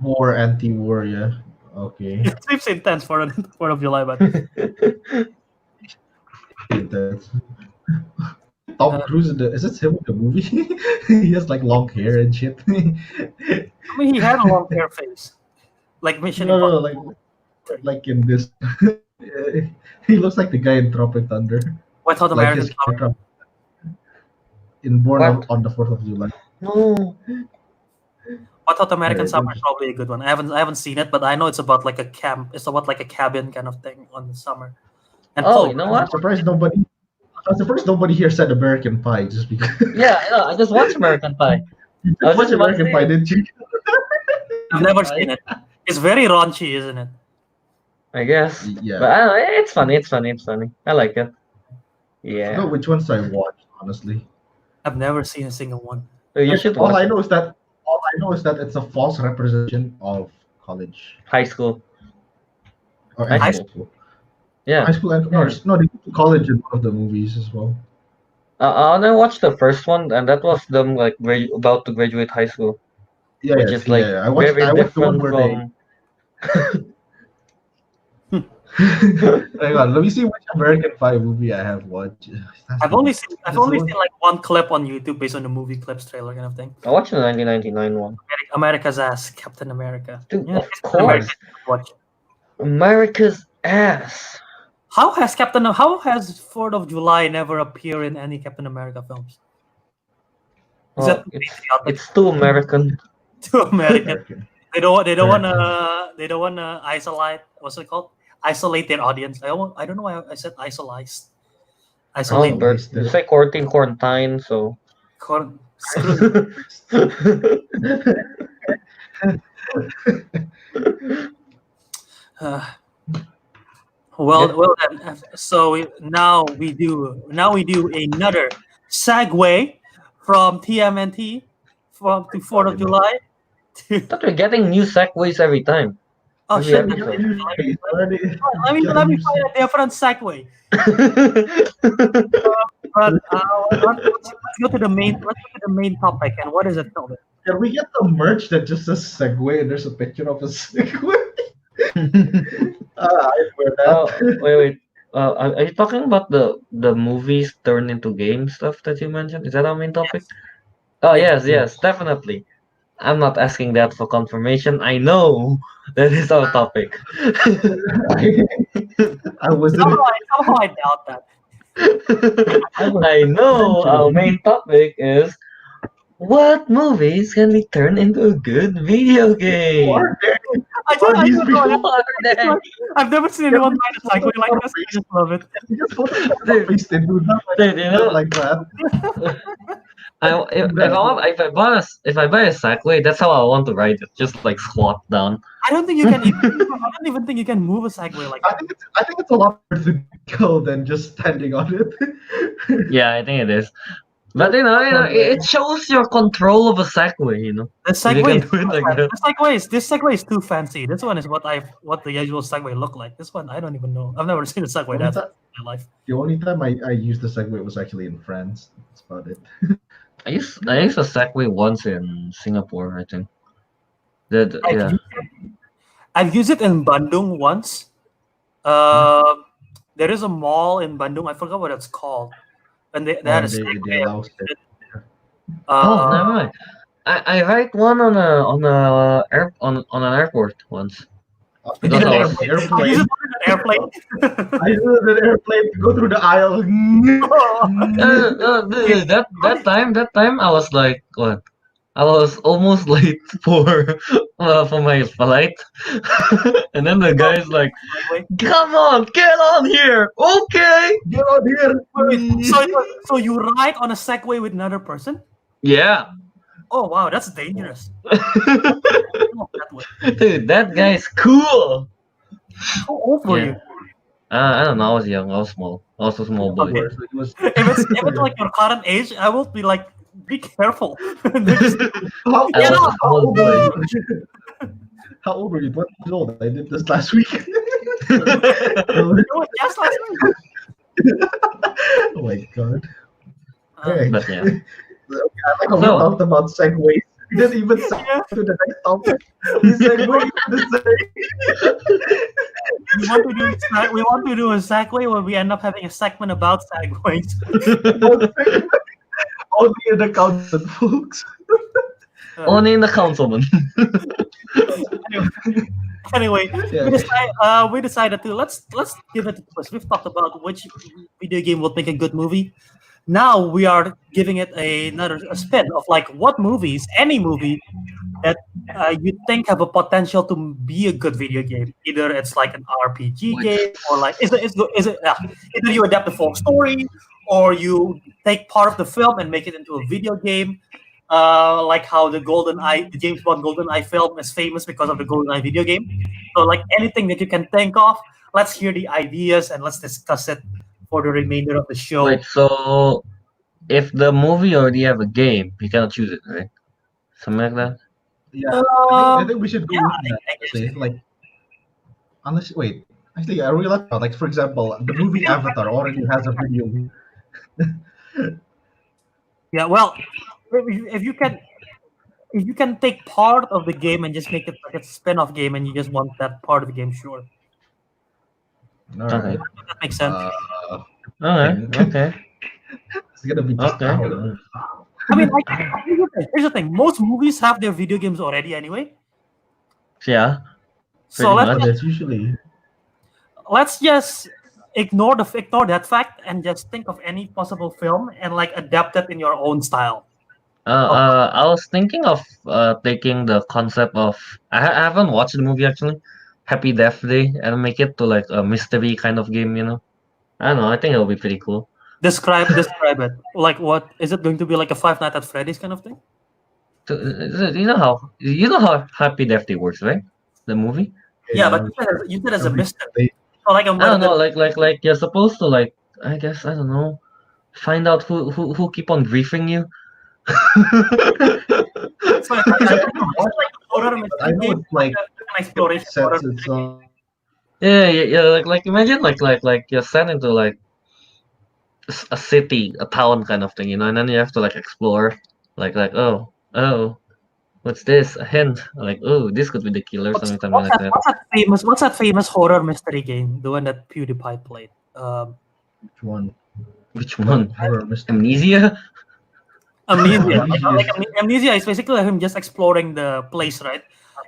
Speaker 3: War, anti-war, yeah. Okay.
Speaker 1: It seems intense for a 4th of July, but
Speaker 3: Intense. Tom Cruise, is it him in the movie? He has like long hair and shit.
Speaker 1: I mean, he had a long hair face, like Mission
Speaker 3: No,
Speaker 1: Impossible.
Speaker 3: like in this. He looks like the guy in Tropic Thunder.
Speaker 1: What South
Speaker 3: Like
Speaker 1: American
Speaker 3: his
Speaker 1: Summer?
Speaker 3: character in Born
Speaker 2: What?
Speaker 3: on the 4th of July.
Speaker 2: No.
Speaker 1: What South American
Speaker 3: Yeah,
Speaker 1: Summer is probably a good one. I haven't seen it, but I know it's about like a camp. It's about like a cabin kind of thing on the summer. And
Speaker 2: Oh,
Speaker 1: Paul
Speaker 2: you know
Speaker 3: I'm
Speaker 2: what?
Speaker 3: surprised nobody here said American Pie just because.
Speaker 2: Yeah, I know. I just watched American Pie.
Speaker 3: You
Speaker 2: I was
Speaker 3: watch
Speaker 2: just about to
Speaker 3: American
Speaker 2: say
Speaker 3: Pie,
Speaker 2: it.
Speaker 3: didn't you?
Speaker 1: I've never seen it. It's very raunchy, isn't it?
Speaker 2: I guess.
Speaker 3: Yeah.
Speaker 2: But I don't know. It's funny. It's funny. It's funny. I like it.
Speaker 3: I don't know
Speaker 2: Yeah.
Speaker 3: which ones I watched, honestly.
Speaker 1: I've never seen a single one.
Speaker 2: So you should
Speaker 3: All
Speaker 2: watch
Speaker 3: I know is that it's a false representation of college
Speaker 2: high school.
Speaker 3: or
Speaker 2: High
Speaker 3: high
Speaker 1: school.
Speaker 3: school.
Speaker 2: Yeah.
Speaker 3: High school and no, they go to college in one of the movies as well.
Speaker 2: I watched the first one, and that was them like about to graduate high school,
Speaker 3: Yeah,
Speaker 2: which is like
Speaker 3: I watched
Speaker 2: very
Speaker 3: the one
Speaker 2: different
Speaker 3: where
Speaker 2: from.
Speaker 3: Hang on, let me see which American Pie movie I have watched.
Speaker 1: I've only seen
Speaker 3: That's the one-
Speaker 1: like one clip on YouTube based on the movie clips trailer kind of thing.
Speaker 2: I watched the 1999 one.
Speaker 1: America's Ass, Captain America.
Speaker 2: Dude,
Speaker 1: Yeah,
Speaker 2: of
Speaker 1: Captain America
Speaker 2: course,
Speaker 1: you should watch.
Speaker 2: America's ass.
Speaker 1: How has 4th of July never appeared in any Captain America films? Is
Speaker 2: Well,
Speaker 1: that patriotic
Speaker 2: it's too American.
Speaker 1: to American?
Speaker 3: American.
Speaker 1: They don't wanna isolate. What's it called? Isolate their audience. I don't know why I said isolate.
Speaker 2: Oh,
Speaker 1: Isolate.
Speaker 2: but you say quarantine, so.
Speaker 1: Screw. Uh, well then. So now we do another segue from TMNT to 4th of July to
Speaker 2: But we're getting new segues every time.
Speaker 1: oh
Speaker 2: Every
Speaker 1: shit.
Speaker 2: episode.
Speaker 1: Let me find a different segue. But let's go to the main topic. And what is it, Kelvin?
Speaker 3: Can we get the merch that just says Segway and there's a picture of a Segway? I wear that.
Speaker 2: Oh, wait. Are you talking about the movies turned into game stuff that you mentioned? Is that our main topic? Oh, yes, definitely. I'm not asking that for confirmation. I know that is our topic.
Speaker 3: I wasn't.
Speaker 1: Somehow I doubt that.
Speaker 2: I know our main topic is what movies can be turned into a good video game?
Speaker 1: I
Speaker 3: Are these
Speaker 1: don't know.
Speaker 3: people-
Speaker 2: What are they?
Speaker 1: I've never seen anyone find a segue like this. I just love it.
Speaker 3: Just Photoshop it, dude. Not
Speaker 2: Dude, you know,
Speaker 3: like that.
Speaker 2: if I buy a Segway, that's how I want to ride it. Just like squat down.
Speaker 1: I don't think you can. I don't even think you can move a segue like
Speaker 3: I
Speaker 1: that.
Speaker 3: think it's a lot more physical than just standing on it.
Speaker 2: Yeah, I think it is. But it shows your control of a Segway. You know,
Speaker 1: The
Speaker 2: If you
Speaker 1: segue.
Speaker 2: can do it like that.
Speaker 1: This segue is too fancy. This one is what the usual segue look like. This one I don't even know. I've never seen a segue that's in my life.
Speaker 3: The only time I used the Segway was actually in France. That's about it.
Speaker 2: I used a Segway once in Singapore. I think. Yeah.
Speaker 1: I've used it in Bandung once. There is a mall in Bandung. I forgot what it's called. And they had a
Speaker 3: They
Speaker 1: segue.
Speaker 3: allow it.
Speaker 2: Oh, never mind. I ride one on an airport once. Because I was-
Speaker 1: I use it on an airplane.
Speaker 3: I used an airplane to go through the aisle.
Speaker 2: Dude, that time I was like what? I was almost late for my flight, and then the guy's like, "Come on, get on here, okay?"
Speaker 3: Get on here.
Speaker 1: So you ride on a Segway with another person?
Speaker 2: Yeah,
Speaker 1: Oh wow, that's dangerous.
Speaker 2: dude, that guy's cool.
Speaker 1: How old were
Speaker 2: Yeah.
Speaker 1: you?
Speaker 2: I don't know. I was young. I was small. I was a small boy.
Speaker 1: Okay.
Speaker 3: It was,
Speaker 1: If it's like your current age, I will be like, be careful. They're just-
Speaker 3: how,
Speaker 2: I was a
Speaker 3: how
Speaker 2: small
Speaker 3: old were you? How old were you? 20 years old. I did this last week.
Speaker 1: Just last week.
Speaker 3: Oh my god.
Speaker 1: Uh,
Speaker 3: Alright.
Speaker 2: But yeah.
Speaker 3: Okay, I like how we
Speaker 2: So-
Speaker 3: talked about segues. We didn't even
Speaker 1: Yeah.
Speaker 3: to the next topic. We segue into the
Speaker 1: we want to do a segue where we end up having a segment about segues.
Speaker 3: Only in the council, folks.
Speaker 2: Only in the councilmen.
Speaker 1: Anyway,
Speaker 3: Yeah.
Speaker 1: we decided to let's give it a twist. We've talked about which video game would make a good movie. Now we are giving it another spin of like what movies, any movie that you think have a potential to be a good video game. Either it's like an RPG game or like is it either you adapt the full story or you take part of the film and make it into a video game. Like how the James Bond GoldenEye film is famous because of the GoldenEye video game. So like anything that you can think of, let's hear the ideas and let's discuss it for the remainder of the show.
Speaker 2: Wait, so if the movie already have a game, you cannot choose it, right? Something like that.
Speaker 3: Yeah. I think we should go
Speaker 1: yeah,
Speaker 3: with that,
Speaker 1: I guess.
Speaker 3: actually. Like, unless wait, actually, I really like that. Like, for example, the movie Avatar already has a video.
Speaker 1: Yeah, well, if you can take part of the game and just make it like a spin-off game, and you just want that part of the game, sure,
Speaker 3: Alright.
Speaker 1: that makes sense.
Speaker 2: Okay.
Speaker 3: It's gonna be just
Speaker 2: Okay.
Speaker 3: hour.
Speaker 1: I mean, here's the thing: most movies have their video games already anyway.
Speaker 2: Yeah.
Speaker 1: So
Speaker 2: Pretty much.
Speaker 3: That's usually
Speaker 1: let's just ignore that fact and just think of any possible film and like adapt it in your own style.
Speaker 2: I was thinking of taking the concept of I haven't watched the movie actually, Happy Death Day, and make it to like a mystery kind of game. I don't know. I think it'll be pretty cool.
Speaker 1: Describe it. Like, what is it going to be? Like a Five Nights at Freddy's kind of thing?
Speaker 2: You know how Happy Death Day works, right? The movie.
Speaker 1: Yeah, but you did as a mystery. So like,
Speaker 2: I don't know. Like you're supposed to like. I guess I don't know. Find out who keep on griefing you.
Speaker 1: It's like horror
Speaker 3: I
Speaker 1: mystery
Speaker 3: know
Speaker 1: game,
Speaker 3: it's like
Speaker 1: an exploration horror
Speaker 3: sets its
Speaker 1: mystery game.
Speaker 2: Yeah. Like imagine like you're sent into like a city, a town kind of thing, and then you have to like explore, like oh, what's this? A hint, like oh, this could be the killer, something like that.
Speaker 1: What's that famous horror mystery game? The one that PewDiePie played.
Speaker 3: Which one?
Speaker 2: Which one?
Speaker 3: Horror mystery.
Speaker 2: Amnesia?
Speaker 1: Amnesia.
Speaker 3: Amnesia.
Speaker 1: Amnesia is basically him just exploring the place, right?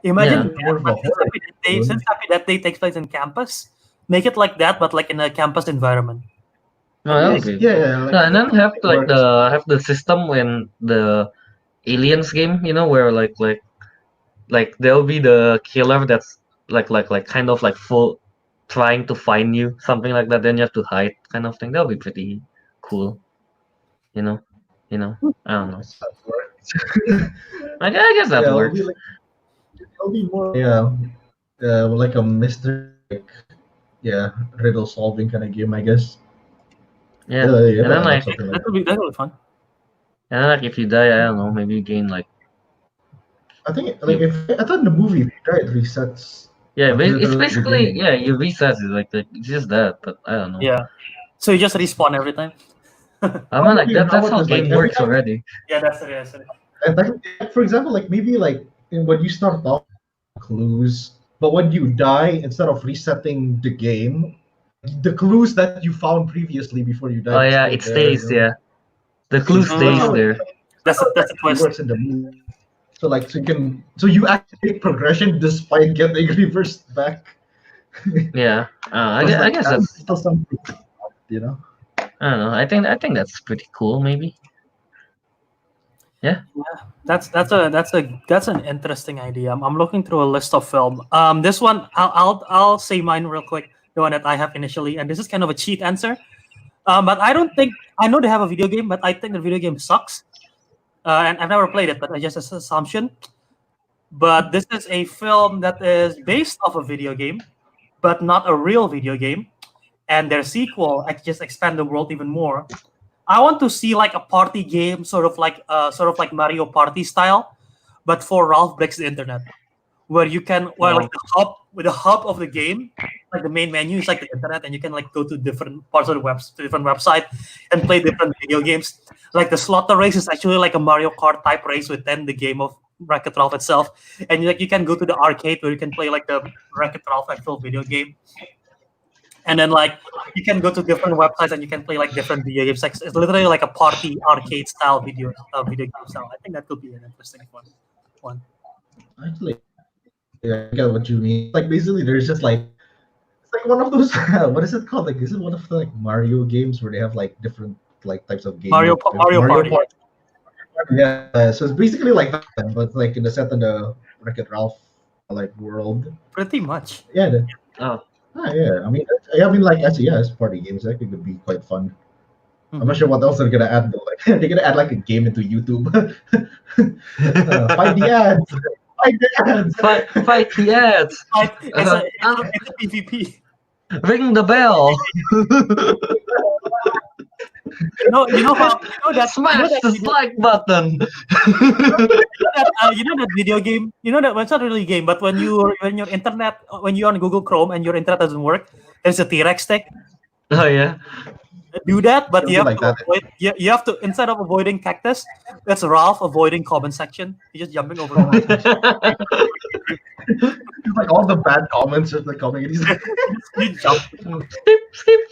Speaker 1: Imagine
Speaker 3: Yeah, more of a horror
Speaker 1: since Happy Death Day takes place in campus, make it like that, but like in a campus environment.
Speaker 2: No, that would be.
Speaker 3: Yeah.
Speaker 2: No, and then have like the system in the Aliens game, where like there'll be the killer that's like kind of like full trying to find you, something like that. Then you have to hide, kind of thing. That'll be pretty cool. I don't know. I guess that works.
Speaker 3: It'll be more like a mystery, riddle solving kind of game, I guess.
Speaker 2: Yeah.
Speaker 3: And
Speaker 2: then like
Speaker 1: That would be fun.
Speaker 2: and then like if you die, I don't know, maybe you gain like.
Speaker 3: I think like if I thought in the movie it resets.
Speaker 2: Yeah, but it's
Speaker 3: the
Speaker 2: basically
Speaker 3: game.
Speaker 2: you reset it like it's just that, but I don't know.
Speaker 1: Yeah. So you just respawn every time.
Speaker 2: I mean, like that's
Speaker 3: How it
Speaker 2: how
Speaker 3: is, like,
Speaker 2: game
Speaker 3: every
Speaker 2: works
Speaker 3: time-
Speaker 2: already.
Speaker 1: Yeah, that's it.
Speaker 3: And like, for example, like maybe like when you start off clues, but when you die, instead of resetting the game, the clues that you found previously before you died.
Speaker 2: Oh yeah,
Speaker 3: stay
Speaker 2: it
Speaker 3: there,
Speaker 2: stays.
Speaker 3: you know?
Speaker 2: Yeah, the clue
Speaker 1: Mhm.
Speaker 2: stays there.
Speaker 1: That's a
Speaker 3: It
Speaker 1: twist.
Speaker 3: works in the movie. So you actually make progression despite getting reversed back.
Speaker 2: Yeah, I
Speaker 3: It's
Speaker 2: guess, I
Speaker 3: like,
Speaker 2: guess that's.
Speaker 3: still something, you know.
Speaker 2: I don't know. I think that's pretty cool. Maybe.
Speaker 1: That's an interesting idea. I'm looking through a list of film. This one I'll say mine real quick. The one that I have initially, and this is kind of a cheat answer. But I don't think I know they have a video game, but I think the video game sucks. And I've never played it, but I just an assumption. But this is a film that is based off a video game, but not a real video game. And their sequel just expand the world even more. I want to see like a party game, sort of like Mario Party style, but for Ralph Breaks the Internet, where you can, where like the hub of the game, like the main menu is like the internet, and you can like go to different parts of the different website and play different video games. Like the slaughter race is actually like a Mario Kart type race within the game of Wreck-It Ralph itself, and like you can go to the arcade where you can play like the Wreck-It Ralph actual video game, and then like you can go to different websites and you can play like different video games. Like it's literally like a party arcade style video game style. I think that could be an interesting one.
Speaker 3: Actually, yeah, I get what you mean. Like basically, there's just like it's like one of those. What is it called? Like, is it one of the like Mario games where they have like different like types of games?
Speaker 1: Mario Party.
Speaker 3: Yeah, so it's basically like that, but like in the set of the Wreck-It Ralph like world.
Speaker 1: Pretty much.
Speaker 3: Yeah.
Speaker 2: Oh.
Speaker 3: Yeah. I mean, like actually, yeah, it's party games. I think it would be quite fun. I'm not sure what else they're gonna add though. Like they're gonna add like a game into YouTube. Fight the ads. Fight the ads.
Speaker 2: Fight the ads.
Speaker 1: It's a PvP.
Speaker 2: Ring the bell.
Speaker 1: You know that
Speaker 2: Smash the like button.
Speaker 1: you know that video game. You know that well, it's not really a game, but when you're on Google Chrome and your internet doesn't work, there's a T-Rex stick.
Speaker 2: Oh yeah.
Speaker 1: Do that, but you have
Speaker 3: like
Speaker 1: to
Speaker 3: that.
Speaker 1: avoid. You have to, instead of avoiding cactus, that's Ralph avoiding comment section. You're just jumping over.
Speaker 3: It's like all the bad comments are like coming. And he's like,
Speaker 1: You jump.
Speaker 2: Skip.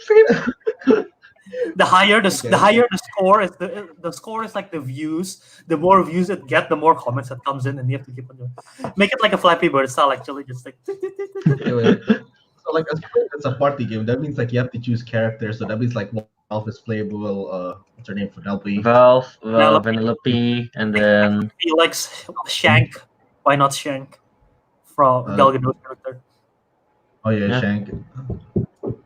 Speaker 1: The higher the score is, the score is like the views. The more views it get, the more comments that comes in, and you have to keep on doing. Make it like a Flappy Bird style, actually, just like.
Speaker 3: So like it's a party game. That means like you have to choose characters. So that means like Valve is playable. What's her name? Penelope.
Speaker 2: Valve, Penelope, and then
Speaker 1: Felix, Shank. Why not Shank? From Gal Gadot's character.
Speaker 3: Oh yeah,
Speaker 2: Yeah.
Speaker 3: Shank.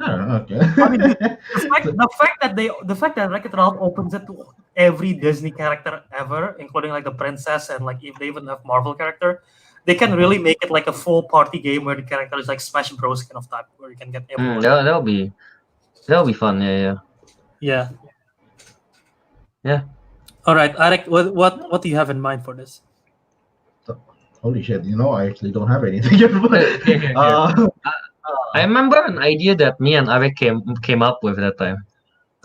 Speaker 3: Okay.
Speaker 1: I mean, the fact that Wreck-It Ralph opens it to every Disney character ever, including like the princess and like if they even have Marvel character, they can really make it like a full party game where the character is like Smash Bros kind of type, where you can get everyone.
Speaker 2: that'll be fun. Yeah.
Speaker 1: All right, Ariq, what do you have in mind for this?
Speaker 3: Holy shit! I actually don't have anything yet.
Speaker 2: I remember an idea that me and Ariq came up with that time.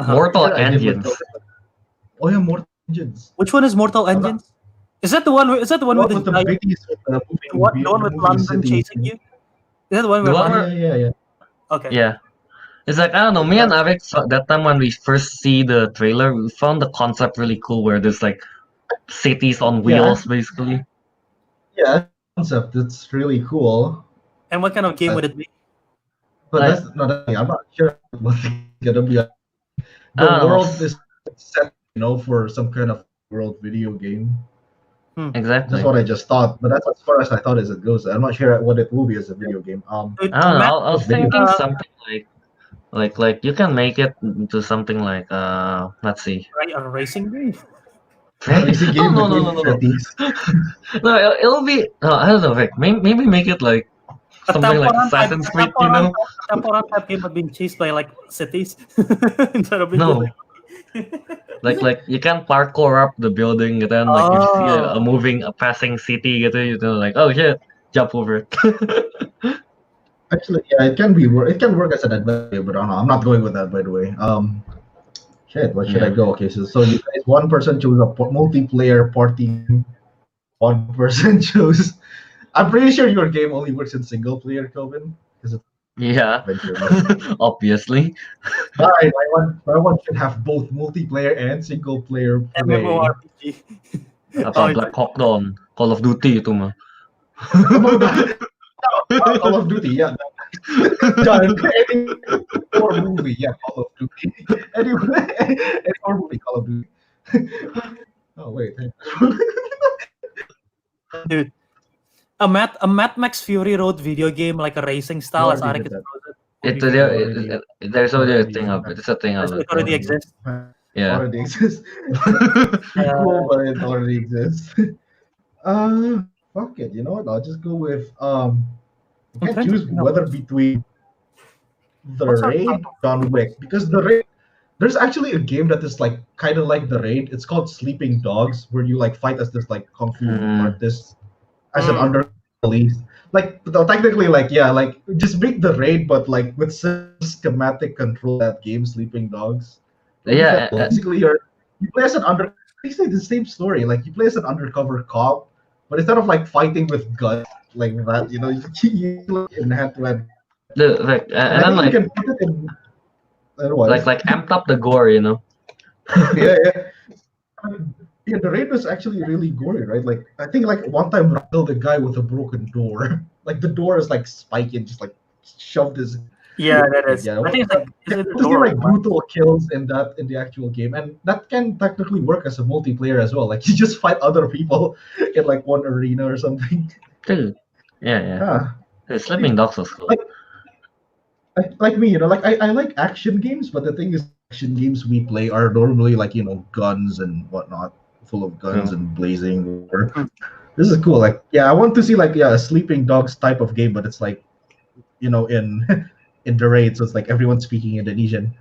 Speaker 2: Mortal Engines.
Speaker 3: Oh yeah, Mortal Engines.
Speaker 1: Which one is Mortal Engines? Is that the one? Is that the one with the giant? The one with London chasing you? Is that the one where?
Speaker 3: Yeah.
Speaker 1: Okay.
Speaker 2: Yeah. It's like, I don't know, me and Ariq, that time when we first see the trailer, we found the concept really cool where there's like cities on wheels, basically.
Speaker 3: Yeah, concept. It's really cool.
Speaker 1: And what kind of game would it be?
Speaker 3: But
Speaker 2: Like-
Speaker 3: that's not. I'm not sure what it's gonna be. The
Speaker 2: I don't know.
Speaker 3: world is set, for some kind of world video game.
Speaker 2: Exactly.
Speaker 3: That's what I just thought. But that's as far as I thought as it goes. I'm not sure what it will be as a video game.
Speaker 2: I don't know. I was thinking something like you can make it into something like let's see.
Speaker 1: A racing game.
Speaker 3: Racing game
Speaker 2: No.
Speaker 3: with cities.
Speaker 2: No, it'll be. I don't know. Like maybe make it like something like Assassin's Creed.
Speaker 1: Temporal type game, but being chased by like cities instead of being
Speaker 2: No. Like you can parkour up the building and then like you see a passing city like, oh shit, jump over it.
Speaker 3: Actually, yeah, it can work as an adventure, but I'm not going with that, by the way. Shit, what should I go? Okay, so you guys, one person chose a multiplayer party. One person chose. I'm pretty sure your game only works in single player, Kelvin, because it's
Speaker 2: Yeah,
Speaker 3: adventure.
Speaker 2: obviously.
Speaker 3: Right, my one should have both multiplayer and single player play.
Speaker 1: MMORPG.
Speaker 2: Apa Black Hawk Down, Call of Duty itu mah.
Speaker 3: Call of Duty, yeah. Any more movie, yeah, Call of Duty. Any more movie, Call of Duty. Oh wait.
Speaker 1: Dude, a Mad Max Fury Road video game like a racing style as Ariq
Speaker 2: There's already a thing of it. It's a thing of
Speaker 1: it
Speaker 2: it.
Speaker 1: already exists.
Speaker 2: Yeah.
Speaker 3: Already exists. Cool, but it already exists. Fuck it. You know what? I'll just go with I can't choose whether between the Raid or John Wick, because the Raid, there's actually a game that is like kind of like the Raid. It's called Sleeping Dogs, where you like fight as this like kung fu artist as an underground least. Like technically, like just make the raid, but like with schematic control that game, Sleeping Dogs.
Speaker 2: Yeah,
Speaker 3: Basically, you play as an basically the same story. Like you play as an undercover cop, but instead of like fighting with guns like that, you like in hand-to-hand combat.
Speaker 2: like
Speaker 3: And
Speaker 2: and
Speaker 3: I
Speaker 2: then
Speaker 3: think you
Speaker 2: like
Speaker 3: can put it in otherwise.
Speaker 2: amped up the gore,
Speaker 3: Yeah, yeah. Yeah, the raid was actually really gory, right? Like I think like one time I killed a guy with a broken door. Like the door is like spiky and just like shoved his.
Speaker 1: Yeah, that
Speaker 3: But
Speaker 1: is.
Speaker 3: yeah,
Speaker 1: I think it's like is it
Speaker 3: to see
Speaker 1: door?
Speaker 3: like brutal kills in the actual game, and that can technically work as a multiplayer as well. Like you just fight other people in like one arena or something.
Speaker 2: Dude. Yeah.
Speaker 3: Yeah,
Speaker 2: The Sleeping Dogs was cool.
Speaker 3: like me, like I like action games, but the thing is, action games we play are normally like guns and whatnot, full of guns and blazing. This is cool. Like yeah, I want to see like a Sleeping Dogs type of game, but it's like in in the raid, so it's like everyone's speaking Indonesian.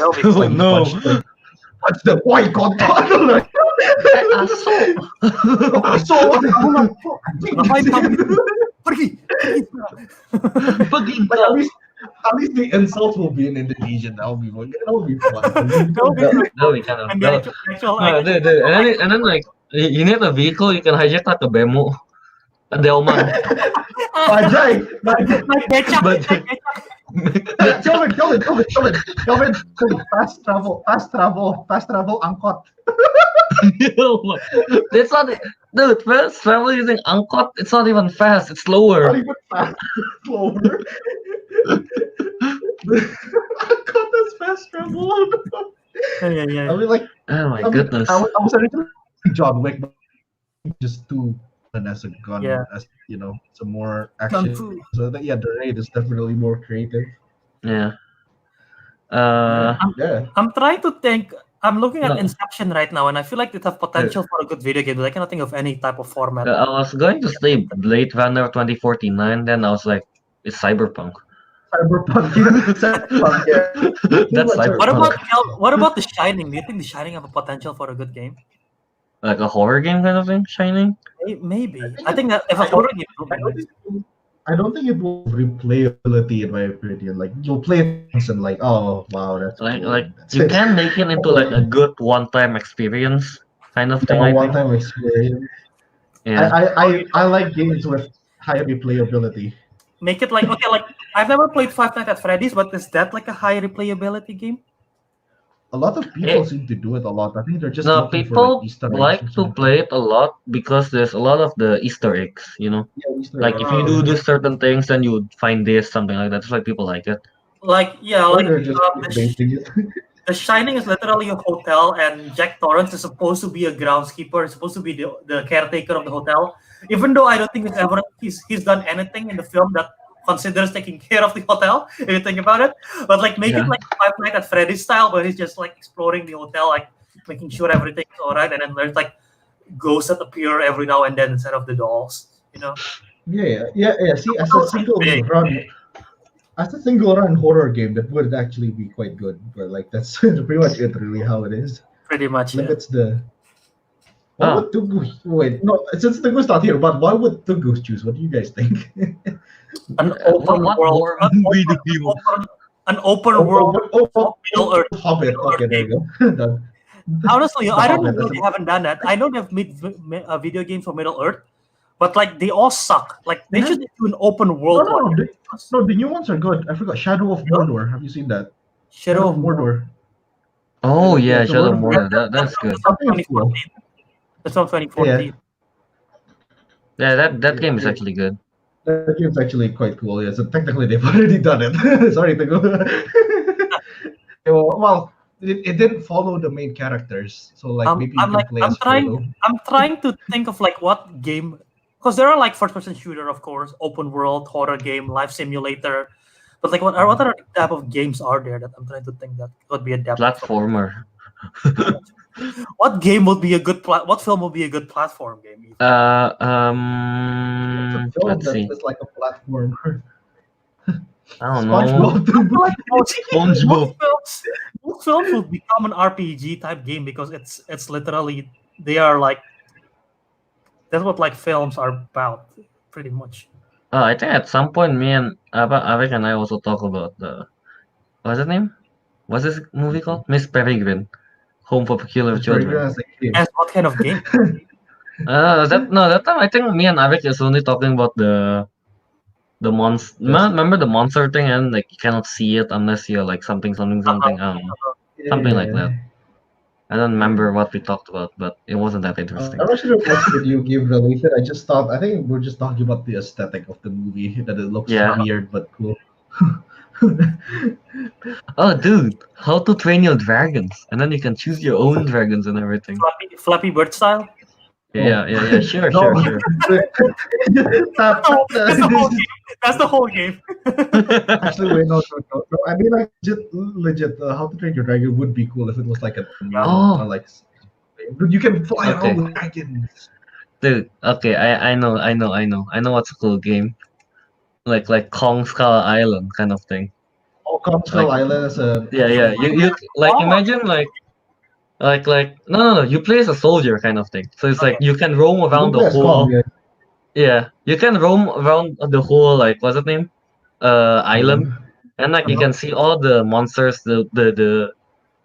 Speaker 1: Oh,
Speaker 3: like
Speaker 2: no.
Speaker 3: punch the why god
Speaker 1: Ngapain kamu itu? Pergi.
Speaker 2: Pergi
Speaker 3: like
Speaker 2: kau.
Speaker 3: at least the insults will be in Indonesian. That'll be fun. That'll be fun.
Speaker 2: That'll be kind of.
Speaker 1: And the actual
Speaker 2: No, dude, and then like you need a vehicle you can hijack like a bemo, a Delman.
Speaker 3: Bajai,
Speaker 1: like becak.
Speaker 2: Bajai.
Speaker 3: Kelvin, fast travel, angkot.
Speaker 2: It's not, dude. Fast travel using angkot. It's not even fast. It's slower.
Speaker 3: Not even fast, slower. Angkot is fast travel.
Speaker 1: Yeah.
Speaker 3: I mean, like,
Speaker 2: Oh my goodness.
Speaker 3: I was originally John Wick, but just too as a gun, as some more action. So that the raid is definitely more creative.
Speaker 2: Yeah.
Speaker 1: I'm trying to think. I'm looking at Inception right now, and I feel like it has potential for a good video game, but I cannot think of any type of format.
Speaker 2: I was going to say Blade Runner 2049, then I was like, it's Cyberpunk.
Speaker 3: Cyberpunk, yeah.
Speaker 2: That's Cyberpunk.
Speaker 1: What about The Shining? Do you think The Shining have a potential for a good game?
Speaker 2: Like a horror game kind of thing, Shining?
Speaker 1: Maybe. I think that if a horror game,
Speaker 3: I don't think it will have replayability in my opinion. Like you'll play it once and like, oh wow, that's
Speaker 2: like
Speaker 3: cool.
Speaker 2: like you can make it into like a good one-time experience kind of thing.
Speaker 3: A one-time experience.
Speaker 2: Yeah.
Speaker 3: I like games with high replayability.
Speaker 1: Make it like like I've never played Five Nights at Freddy's, but is that like a high replayability game?
Speaker 3: A lot of people seem to do it a lot. I think they're just
Speaker 2: no
Speaker 3: looking
Speaker 2: people
Speaker 3: for, like, Easter eggs
Speaker 2: like to play it a lot because there's a lot of the Easter eggs,
Speaker 3: Yeah,
Speaker 2: like if you do this certain things, then you find this something like that. That's why people like it.
Speaker 1: Like
Speaker 3: they're just basing it.
Speaker 1: The Shining is literally a hotel, and Jack Torrance is supposed to be a groundskeeper. He's supposed to be the caretaker of the hotel. Even though I don't think he's done anything in the film that considers taking care of the hotel, if you think about it. But like make it like Five Nights at Freddy's style, where he's just like exploring the hotel, like making sure everything's all right, and then there's like ghosts that appear every now and then instead of the dolls.
Speaker 3: Yeah. See, as a single run horror game, that would actually be quite good. But like that's pretty much it, really, how it is.
Speaker 1: Pretty much.
Speaker 3: Like that's the. Why would Teguh wait? No, since Teguh's not here, but why would Teguh choose? What do you guys think?
Speaker 1: An open world, an open world, Middle Earth.
Speaker 3: Hobbit. Okay, there you go. Done.
Speaker 1: Honestly, I don't know if they haven't done that. I know they've made a video game for Middle Earth, but like they all suck. Like they should do an open world.
Speaker 3: No, the new ones are good. I forgot Shadow of Mordor. Have you seen that? Shadow of Mordor.
Speaker 2: Oh yeah, Shadow of Mordor. That's good.
Speaker 1: That's from 2014.
Speaker 2: Yeah, that game is actually good.
Speaker 3: That game's actually quite cool. Yeah, so technically they've already done it. Sorry, Teguh. Well, it didn't follow the main characters, so like maybe you can play as Frodo.
Speaker 1: I'm trying to think of like what game, because there are like first-person shooter, of course, open world, horror game, life simulator, but like what other type of games are there that I'm trying to think that would be adapted?
Speaker 2: Platformer.
Speaker 1: What game would be a good what film would be a good platform game?
Speaker 2: Let's see.
Speaker 3: It's like a platformer.
Speaker 2: I don't know.
Speaker 1: SpongeBob. Most films would become an RPG type game because it's literally they are like that's what like films are about. pretty much.
Speaker 2: I think at some point me and Ariq and I also talk about the what's his name? What's this movie called? Miss Peregrine, Home for Peculiar
Speaker 3: It's very good
Speaker 2: Children.
Speaker 3: as a game.
Speaker 1: As what kind of game?
Speaker 2: That time I think me and Ariq is only talking about the monster.
Speaker 3: Yes.
Speaker 2: Remember the monster thing, and like you cannot see it unless you're like something. I don't know, something like that. I don't remember what we talked about, but it wasn't that interesting.
Speaker 3: I'm not sure if it was video game related. I think we're just talking about the aesthetic of the movie, that it looks
Speaker 2: Yeah.
Speaker 3: weird but cool.
Speaker 2: Oh, dude, How to Train Your Dragons, and then you can choose your own dragons and everything.
Speaker 1: Flappy Bird style.
Speaker 2: Yeah. Sure.
Speaker 1: That's the whole game.
Speaker 3: Actually, wait, no. I mean, like, legit, How to Train Your Dragon would be cool if it was like an
Speaker 2: Oh.
Speaker 3: or like, dude, you can fly
Speaker 2: Okay.
Speaker 3: around with dragons.
Speaker 2: Dude, okay, I know what's a cool game. Like Kong Skull Island kind of thing.
Speaker 3: Oh, Kong Skull
Speaker 2: Like-
Speaker 3: Island is a
Speaker 2: Yeah. You like imagine like no. You play as a soldier kind of thing. So it's like you can roam around the
Speaker 3: Yes,
Speaker 2: whole.
Speaker 3: Kong, yeah.
Speaker 2: Yeah, you can roam around the whole like what's it name? Island, and like you can see all the monsters. The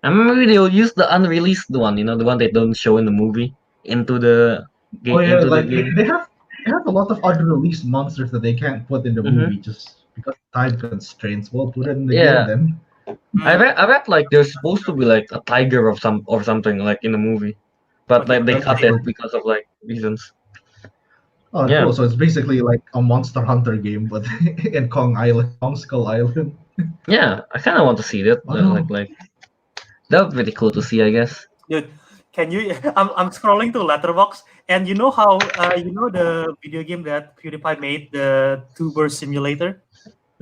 Speaker 2: and maybe they'll use the unreleased one, the one they don't show in the movie into the game.
Speaker 3: Oh yeah,
Speaker 2: into
Speaker 3: like
Speaker 2: the game.
Speaker 3: they have a lot of unreleased monsters that they can't put in the
Speaker 2: Mhm.
Speaker 3: movie just because of time constraints. Well, put it in the
Speaker 2: Yeah.
Speaker 3: game then.
Speaker 2: I read like there's supposed to be like a tiger or something like in the movie, but like they cut it because of like reasons.
Speaker 3: Oh,
Speaker 2: Yeah.
Speaker 3: cool. So it's basically like a Monster Hunter game, but in Kong Skull Island.
Speaker 2: Yeah, I kind of want to see that. Like that would be pretty cool to see, I guess.
Speaker 1: Dude, can you? I'm scrolling to Letterbox, and you know how the video game that PewDiePie made, the Tuber Simulator.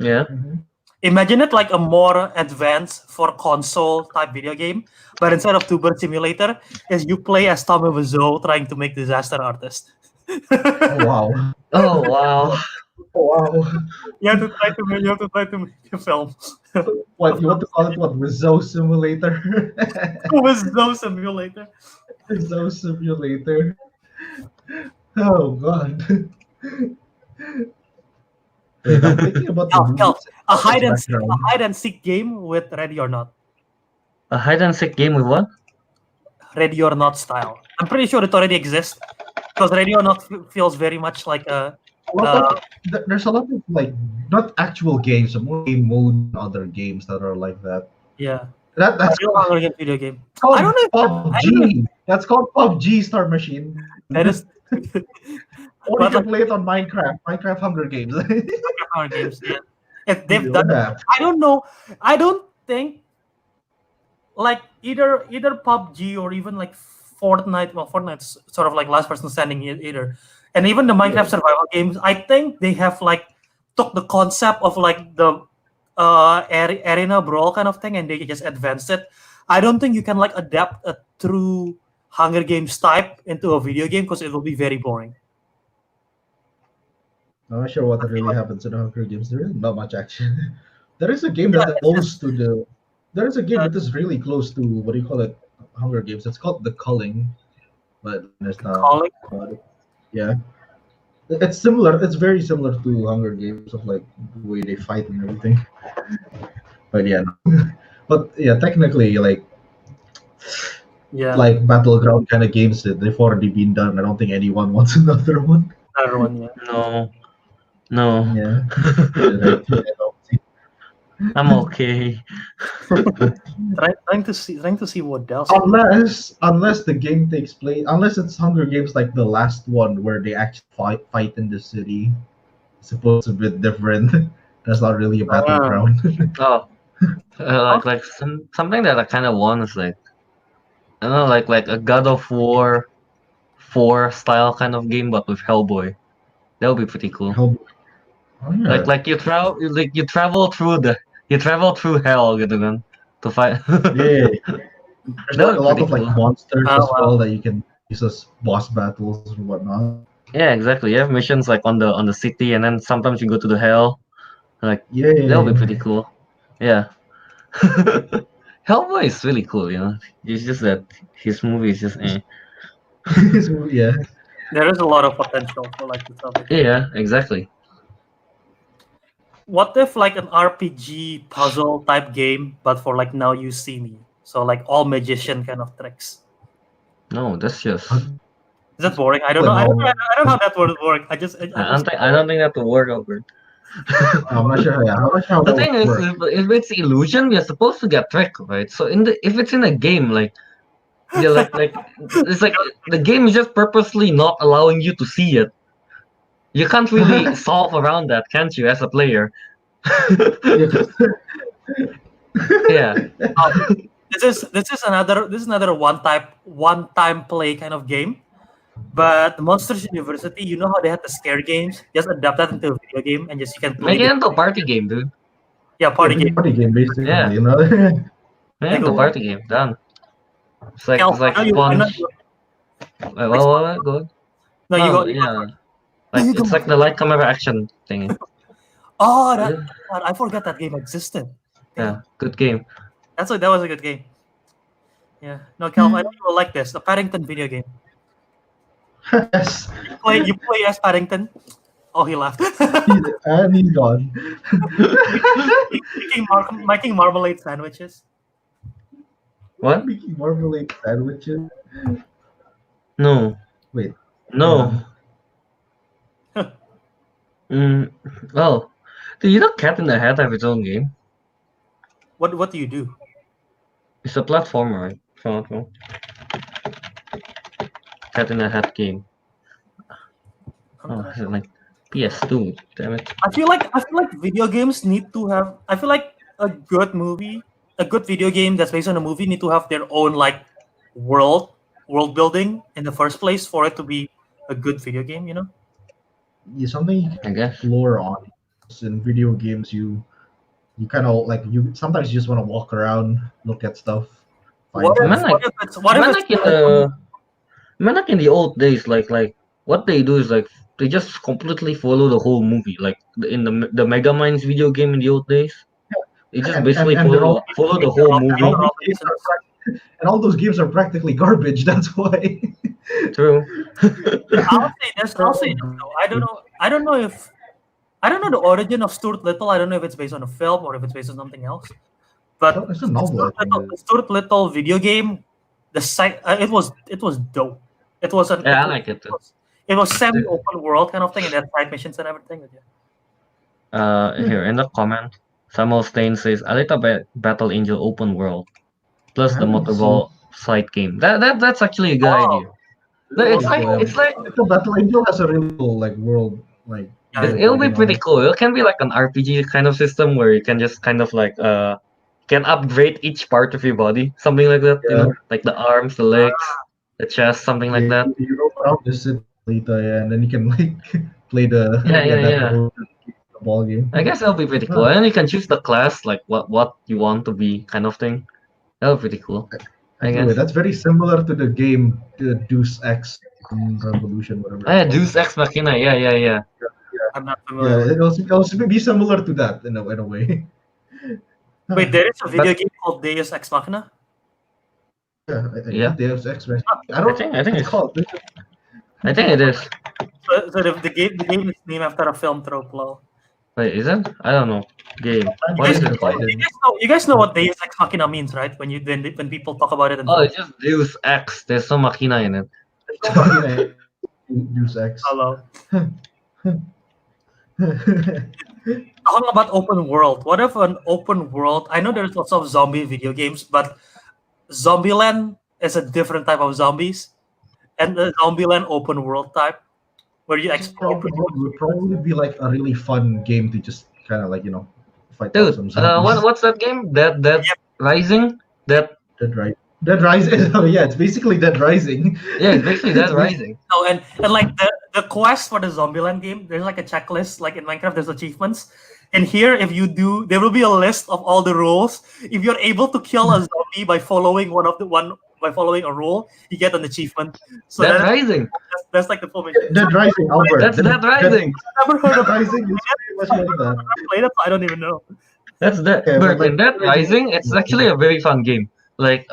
Speaker 2: Yeah.
Speaker 1: Imagine it like a more advanced for console type video game, but instead of Tuber Simulator, is you play as Tommy Wiseau trying to make Disaster Artist.
Speaker 3: Oh wow!
Speaker 2: Oh wow.
Speaker 3: Oh wow!
Speaker 1: You have to try to make a film.
Speaker 3: What you want to call it? What Wiseau Simulator?
Speaker 1: Wiseau Simulator.
Speaker 3: Wiseau Simulator. Oh god! Wait, I'm thinking about the
Speaker 1: Kel, a hide
Speaker 3: background.
Speaker 1: and seek game with Ready or Not.
Speaker 2: A hide and seek game with what?
Speaker 1: Ready or Not style. I'm pretty sure it already exists because Ready or Not feels very much like a.
Speaker 3: There's a lot of like not actual games, but more game mode and other games that are like that.
Speaker 1: Yeah.
Speaker 3: That's
Speaker 1: Real Hunger Games video game.
Speaker 3: called
Speaker 1: I don't know.
Speaker 3: PUBG. That's called PUBG Star Machine.
Speaker 1: That is
Speaker 3: Or
Speaker 1: But
Speaker 3: you can play it on Minecraft Hunger Games.
Speaker 1: Hunger Games. Yeah. If they've
Speaker 3: You know
Speaker 1: done it,
Speaker 3: that.
Speaker 1: I don't know. I don't think like either PUBG or even like Fortnite. Well, Fortnite's sort of like last person standing either, and even the Minecraft survival games. I think they have like took the concept of like the arena brawl kind of thing and they just advanced it. I don't think you can like adapt a true Hunger Games type into a video game because it will be very boring.
Speaker 3: I'm not sure what really happens in the Hunger Games. There is not much action. There is a game that is close to the. There is a game that is really close to what do you call it? Hunger Games. It's called The Culling, but there's not.
Speaker 1: Calling?
Speaker 3: Yeah, it's similar. It's very similar to Hunger Games of like the way they fight and everything. But yeah, but yeah, technically like
Speaker 1: Yeah.
Speaker 3: like battleground kind of games that they've already been done. I don't think anyone wants another one.
Speaker 1: Another one, yeah.
Speaker 2: No.
Speaker 3: Yeah.
Speaker 2: I'm okay.
Speaker 1: Trying to see what else.
Speaker 3: Unless the game takes place, unless it's Hunger Games like the last one where they actually fight in the city. I suppose it's a bit different. That's not really a battleground.
Speaker 2: Oh, like something that I kind of want is like I don't know, like a God of War 4 style kind of game, but with Hellboy. That would be pretty cool.
Speaker 3: Oh, yeah.
Speaker 2: Like you travel through hell gitu kan to fight.
Speaker 3: Yeah. There's
Speaker 2: That
Speaker 3: like a
Speaker 2: would
Speaker 3: lot
Speaker 2: be
Speaker 3: of like
Speaker 2: cool.
Speaker 3: monsters
Speaker 1: Oh,
Speaker 3: as
Speaker 1: wow.
Speaker 3: well that you can use as boss battles and whatnot.
Speaker 2: Yeah, exactly. You have missions like on the city, and then sometimes you go to the hell. Like
Speaker 3: Yeah.
Speaker 2: that would be pretty cool. Yeah. Hellboy is really cool, It's just that his movie is just eh.
Speaker 3: Yeah.
Speaker 1: There is a lot of potential for like the topic.
Speaker 2: Yeah, exactly.
Speaker 1: What if like an RPG puzzle type game, but for like Now You See Me? So like all magician kind of tricks.
Speaker 2: No, that's just.
Speaker 1: Is that boring? I don't know. I don't know how that would work. I
Speaker 2: don't think that will work over.
Speaker 3: I'm not sure. Yeah, I'm not sure how
Speaker 2: The
Speaker 3: that
Speaker 2: thing
Speaker 3: would
Speaker 2: is,
Speaker 3: work.
Speaker 2: if it's illusion, we are supposed to get tricked, right? So if it's in a game, like yeah, like it's like the game is just purposely not allowing you to see it. You can't really solve around that, can't you, as a player? Yeah.
Speaker 1: This is another one time play kind of game. But Monsters University, you know how they had the scare games? Just adapt that into a video game and just you can play
Speaker 2: Make it into a party game, dude.
Speaker 1: Yeah, party game.
Speaker 3: Party game, basically.
Speaker 2: Yeah.
Speaker 3: You know.
Speaker 2: Make it into a party game. Done. It's like
Speaker 1: Kel,
Speaker 2: it's like
Speaker 1: I know
Speaker 2: sponge.
Speaker 1: you-
Speaker 2: What? Go.
Speaker 1: No, you go.
Speaker 2: Yeah. Like it's like the light camera action thing.
Speaker 1: Oh, God, I forgot that game existed.
Speaker 2: Yeah, good game.
Speaker 1: That was a good game. Yeah. No, Kel, I know you will like this. The Paddington video game.
Speaker 3: Yes.
Speaker 1: You play as Paddington. Oh, he left.
Speaker 3: And he's gone.
Speaker 1: Making marmalade sandwiches.
Speaker 2: What?
Speaker 3: Making marmalade sandwiches.
Speaker 2: No.
Speaker 3: Wait.
Speaker 2: No. Well, do you know Cat in the Hat have its own game?
Speaker 1: What do you do?
Speaker 2: It's a platformer, right? So, Cat in the Hat game. Oh, is it like PS2? Damn it.
Speaker 1: I feel like video games need to have. I feel like a good video game that's based on a movie need to have their own like world building in the first place for it to be a good video game. You know.
Speaker 3: Yeah, something you
Speaker 2: I
Speaker 3: can
Speaker 2: guess.
Speaker 3: explore on. In video games, you kind of like you sometimes you just want to walk around, look at stuff.
Speaker 1: What if
Speaker 2: like in the old days, like what they do is like they just completely follow the whole movie. Like in the Mega Minds video game in the old days, they just basically follow the whole movie.
Speaker 3: And all those games are practically garbage. That's why.
Speaker 2: True.
Speaker 1: I'll say this though. I don't know the origin of Stuart Little. I don't know if it's based on a film or if it's based on something else. But
Speaker 3: It's a novel.
Speaker 1: the Stuart Little video game, the site it was dope. It was
Speaker 2: I like it too.
Speaker 1: It was semi-open world kind of thing, and they had side missions and everything.
Speaker 2: Here in the comment, Samuel Stain says Alita Battle Angel open world plus the Motorball side game. That's actually a good idea. It's like
Speaker 3: the Battle Angel has a really cool like world like.
Speaker 2: It'll be pretty cool. It can be like an RPG kind of system where you can just kind of like can upgrade each part of your body, something like that. You know, like the arms, the legs, the chest, something like that.
Speaker 3: You roam around the city later, and then you can like play the the ball game.
Speaker 2: I guess that'll be pretty cool, and you can choose the class, like what you want to be, kind of thing. That'll be pretty cool.
Speaker 3: Anyway, that's very similar to the game Deus Ex Revolution, whatever.
Speaker 2: Yeah, Deus Ex Machina. Yeah.
Speaker 1: I'm not familiar.
Speaker 3: Yeah, it'll also be similar to that in a way.
Speaker 1: Wait, there is a video game called Deus Ex Machina?
Speaker 3: Yeah. Deus Ex Machina. I think it's called.
Speaker 2: I think it is.
Speaker 1: So the game is named after a film trope, lol.
Speaker 2: Wait, is it? I don't know. Game. What is it called?
Speaker 1: You guys know what Deus Ex Machina means, right? When people talk about it.
Speaker 2: It's just Deus Ex. There's some machina in it.
Speaker 3: Deus Ex.
Speaker 1: Hello. Talking about open world, what if an open world? I know there's lots of zombie video games, but Zombieland is a different type of zombies, and the Zombieland open world type, where you explore.
Speaker 3: Would probably be like a really fun game to just kind of like fight some zombies.
Speaker 2: What's that game? Dead Rising.
Speaker 3: Dead Rising. Oh yeah, it's basically Dead Rising.
Speaker 2: Yeah, it's basically Dead Rising.
Speaker 1: No, and like the quest for the Zombieland game, there's like a checklist. Like in Minecraft, there's achievements. And here, if you do, there will be a list of all the rules. If you're able to kill a zombie by following a rule, you get an achievement. So
Speaker 2: Dead Rising.
Speaker 1: That's like the full mission.
Speaker 3: Dead Rising, Albert.
Speaker 2: That's Dead Rising.
Speaker 1: I've never heard of
Speaker 3: Rising. Is pretty much like that.
Speaker 1: I played it, so I don't even know.
Speaker 2: That's that.
Speaker 3: Okay,
Speaker 2: but
Speaker 3: but
Speaker 2: in Dead Rising, it's actually a very fun game. Like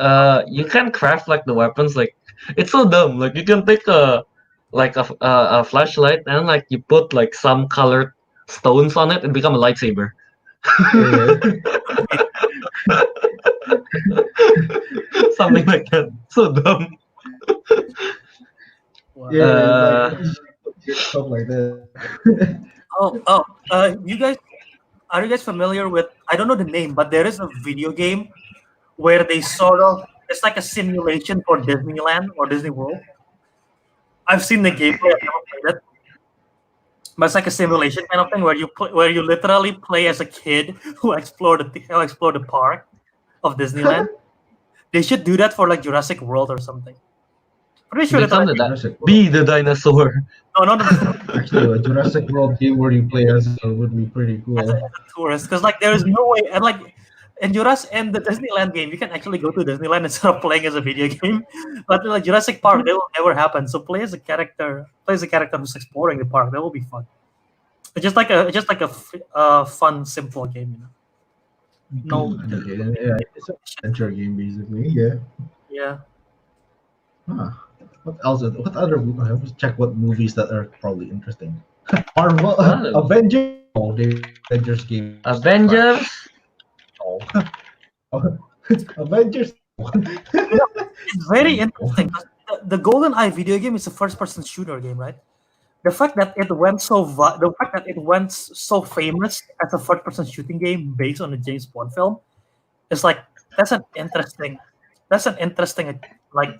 Speaker 2: you can craft like the weapons. Like it's so dumb. Like you can take like a flashlight, and like you put like some colored stones on it and become a lightsaber. Something like that. So dumb.
Speaker 3: Yeah, like stuff like that.
Speaker 1: You guys, are you guys familiar with? I don't know the name, but there is a video game where they sort of it's like a simulation for Disneyland or Disney World. I've seen the gameplay. I've never played it, but it's like a simulation kind of thing where you literally play as a kid who explored the park of Disneyland. They should do that for like Jurassic World or something. Pretty sure
Speaker 2: Become be the dinosaur.
Speaker 1: No, not
Speaker 3: actually a Jurassic World game where you play as would be pretty cool.
Speaker 1: As a tourist, because like there is no way, and like in Jurassic and the Disneyland game, you can actually go to Disneyland instead of playing as a video game. But like Jurassic Park, that will never happen. So play as a character who's exploring the park. That will be fun. It's just like a fun, simple game, you know. No.
Speaker 3: Okay, yeah, it's an adventure game basically. Yeah.
Speaker 1: Yeah.
Speaker 3: Huh. What else? What other? I have to check what movies that are probably interesting. Marvel, Avengers. Oh, the Avengers game.
Speaker 2: Avengers.
Speaker 3: Oh. Avengers.
Speaker 1: It's very interesting. The GoldenEye video game is a first-person shooter game, right? The fact that it went so famous as a first-person shooting game based on a James Bond film is like that's an interesting like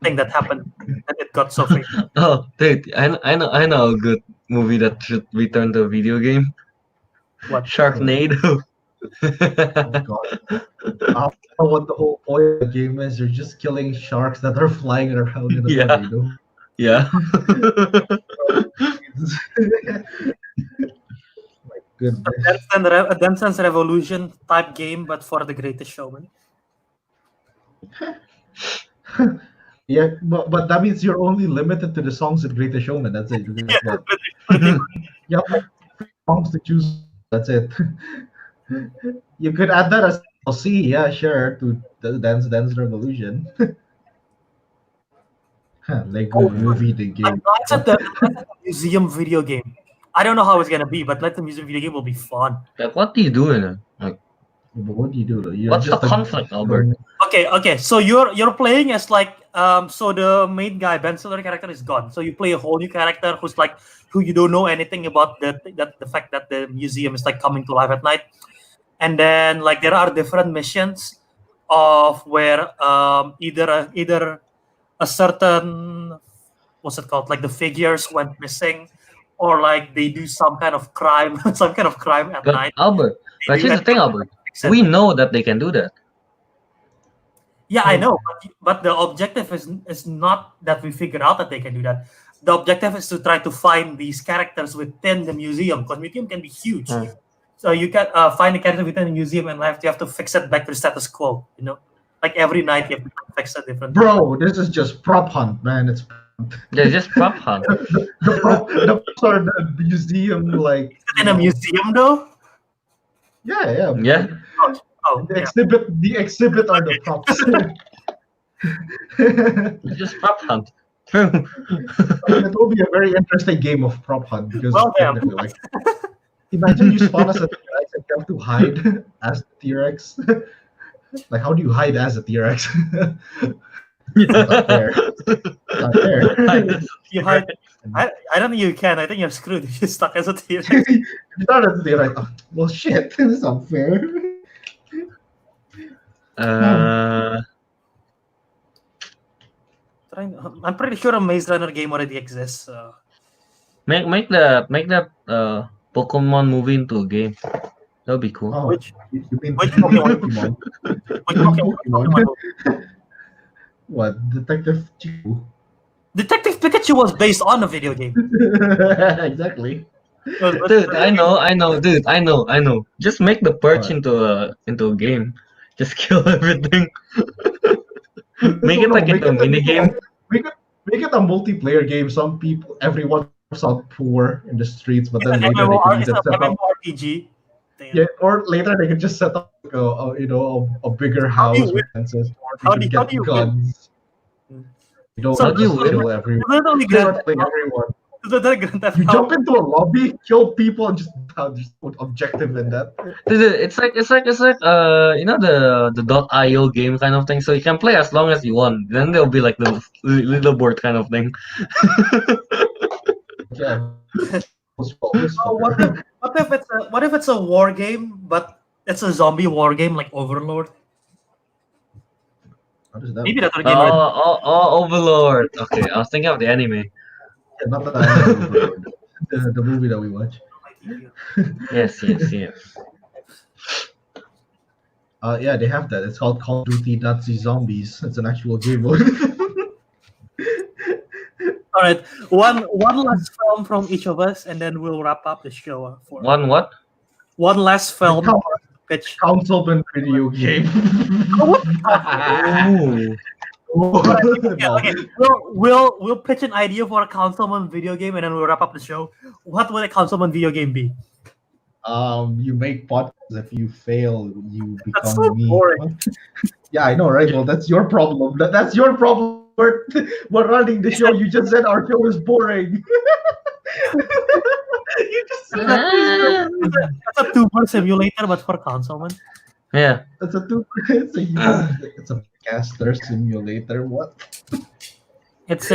Speaker 1: thing that happened and it got so famous.
Speaker 2: Oh, dude, I know a good movie that should be turned to a video game.
Speaker 1: What?
Speaker 2: Sharknado.
Speaker 3: Oh god. I don't know what the whole point of the game is. You're just killing sharks that are flying around in the tornado.
Speaker 2: Yeah.
Speaker 3: My goodness.
Speaker 1: A Dance Dance Revolution type game, but for the Greatest Showman.
Speaker 3: Yeah, but that means you're only limited to the songs at Greatest Showman. That's it. You have like 3 songs to choose. That's it. You could add that as DLC, yeah, sure, to the Dance Dance Revolution. Lego movie, the game.
Speaker 1: That's at the museum video game. I don't know how it's gonna be, but like the museum video game will be fun.
Speaker 2: Like, what do you do in it? Like,
Speaker 3: what do you do?
Speaker 2: What's the conflict, Albert?
Speaker 1: Okay. So you're playing as like so the main guy Ben Stiller character is gone. So you play a whole new character who you don't know anything about the fact that the museum is like coming to life at night, and then like there are different missions of where either a certain what's it called, like the figures went missing, or like they do some kind of crime at
Speaker 2: But
Speaker 1: night.
Speaker 2: Albert, but here's the thing, Albert. We know that they can do that.
Speaker 1: Yeah, I know, but the objective is not that we figure out that they can do that. The objective is to try to find these characters within the museum, because museum can be huge. So you can find the character within the museum, and you have to fix it back to the status quo. You know, like every night you have to fix a different.
Speaker 3: Bro, this is just prop hunt, man. It's
Speaker 2: just prop hunt.
Speaker 3: the props are the museum, like.
Speaker 1: Is it in a museum though?
Speaker 3: Yeah.
Speaker 1: Oh,
Speaker 3: the exhibit are the props.
Speaker 2: Just prop hunt.
Speaker 3: It will be a very interesting game of prop hunt because like, imagine you spawn as a T-Rex and you have to hide as the T-Rex. Like, how do you hide as a T-Rex? Not fair. Not fair.
Speaker 1: You hide. I don't think you can. I think you're screwed if you're stuck as a T-Rex.
Speaker 3: You're not as a T-Rex. Oh, well, shit. This is unfair.
Speaker 1: I'm pretty sure a Maze Runner game already exists.
Speaker 2: Make the Pokemon movie into a game. That'll be cool.
Speaker 3: Oh,
Speaker 1: which
Speaker 3: Pokemon?
Speaker 1: Pokemon?
Speaker 3: What? Detective Pikachu?
Speaker 1: Detective Pikachu was based on a video game.
Speaker 3: Exactly.
Speaker 2: Dude, I know. Dude, I know. Just make the perch into a game. Just kill everything. Make it like into a mini game.
Speaker 3: Make it a multiplayer game. Everyone starts out poor in the streets, but then later they can set up
Speaker 1: RPG.
Speaker 3: Yeah, or later they can just set up like a bigger house with fences, or they can get guns. You don't
Speaker 1: So
Speaker 2: How do you
Speaker 3: just
Speaker 2: win?
Speaker 3: kill everyone.
Speaker 1: literally
Speaker 3: You
Speaker 1: Grand
Speaker 3: start killing everyone.
Speaker 1: Grand Theft
Speaker 3: You
Speaker 1: Auto.
Speaker 3: jump into a lobby, kill people, and just put objective in that.
Speaker 2: It's like you know the .io game kind of thing. So you can play as long as you want. Then there'll be like the leaderboard kind of thing.
Speaker 3: Yeah. Who's
Speaker 1: Oh, what if it's a war game, but it's a zombie war game like Overlord?
Speaker 3: How does that
Speaker 1: Maybe
Speaker 3: work?
Speaker 1: that's a game.
Speaker 2: Overlord. Okay, I was thinking of the anime.
Speaker 3: Yeah, not the anime Overlord. The movie that we watch.
Speaker 2: Yes.
Speaker 3: Yeah, they have that. It's called Call of Duty Nazi Zombies. It's an actual game mode.
Speaker 1: All right, one last film from each of us, and then we'll wrap up the show. For
Speaker 2: One what?
Speaker 1: one last film
Speaker 3: Count-
Speaker 1: for us to pitch.
Speaker 3: Councilmen video game.
Speaker 1: Okay. We'll pitch an idea for a Councilman video game, and then we'll wrap up the show. What would a Councilman video game be?
Speaker 3: You make podcasts. If you fail, you
Speaker 1: That's
Speaker 3: become
Speaker 1: so
Speaker 3: me.
Speaker 1: boring.
Speaker 3: Yeah, I know, right? Well, that's your problem. That's your problem. We're running the show. You just said our show is boring. You just said
Speaker 1: That's a two-person simulator, but for Councilman.
Speaker 2: Yeah.
Speaker 3: it's a caster simulator. What?
Speaker 1: It's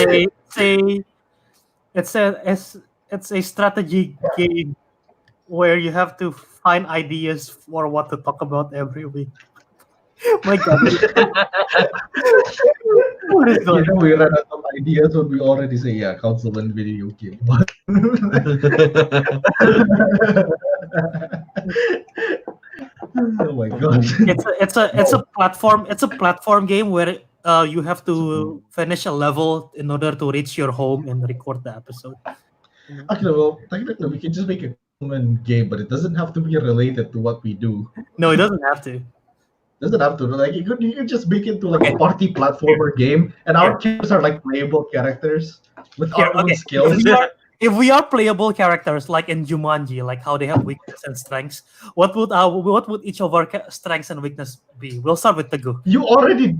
Speaker 1: a strategy game where you have to find ideas for what to talk about every week. My God, what is
Speaker 3: You
Speaker 1: going
Speaker 3: know, we run out of ideas when we already say, yeah, Councilman video game. Oh my god.
Speaker 1: It's a platform game where you have to finish a level in order to reach your home and record the episode.
Speaker 3: Okay, well, technically we can just make a common game, but it doesn't have to be related to what we do.
Speaker 1: No, it doesn't have to.
Speaker 3: Doesn't have to. Like you could just make it to like a party platformer game, and our characters are like playable characters with our own skills.
Speaker 1: If we are playable characters like in Jumanji, like how they have weakness and strengths, what would each of our strengths and weakness be? We'll start with Teguh.
Speaker 3: You already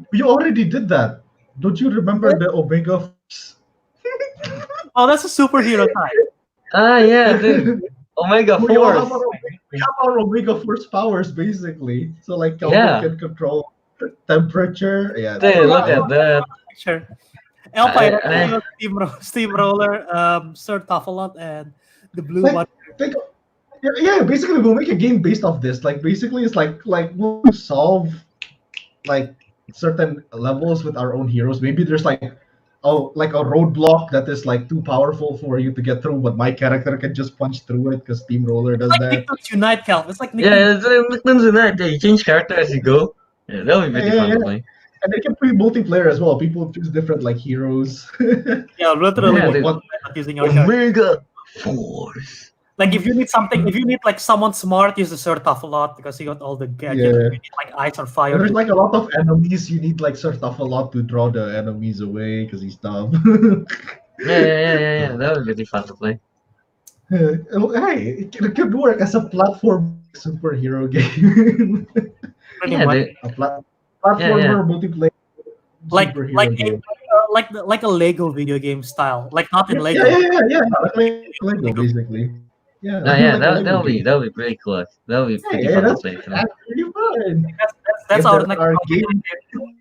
Speaker 3: did that. Don't you remember the Omega Force?
Speaker 1: Oh, that's a superhero type.
Speaker 2: Yeah, dude. Omega
Speaker 3: We all
Speaker 2: Force.
Speaker 3: we have our Omega Force powers basically. So like Kelvin can control temperature. Yeah.
Speaker 2: Dude, look at that.
Speaker 1: Sure. Elpire, Steamroller, Sir Tuffelot, and the blue one.
Speaker 3: Yeah, basically we'll make a game based off this. Like basically it's like we'll solve like certain levels with our own heroes. Maybe there's like a roadblock that is like too powerful for you to get through, but my character can just punch through it because Steamroller does that.
Speaker 1: Nicktoons Unite, Cal. It's like
Speaker 2: Nicktoons Unite. Yeah, you change character as you go. Yeah, that would be pretty fun to play.
Speaker 3: And they can play multiplayer as well. People choose different like heroes.
Speaker 1: Yeah, literally using our
Speaker 2: Omega Force.
Speaker 1: Like if you need like someone smart, use the Sir Tuffelot because he got all the gadgets.
Speaker 3: Yeah.
Speaker 1: You need like ice or fire.
Speaker 3: There's like a lot of enemies. You need like Sir Tuffelot to draw the enemies away because he's dumb.
Speaker 2: Yeah. That would be really fun to play.
Speaker 3: Hey, it could work as a platform superhero game.
Speaker 2: Yeah,
Speaker 3: platformer multiplayer.
Speaker 1: Like a Lego video game style, like not in Lego.
Speaker 3: Yeah, like Lego basically. Yeah,
Speaker 2: that'll be pretty cool. That'll be pretty fun to play.
Speaker 3: That's pretty fun.
Speaker 1: That's our next game.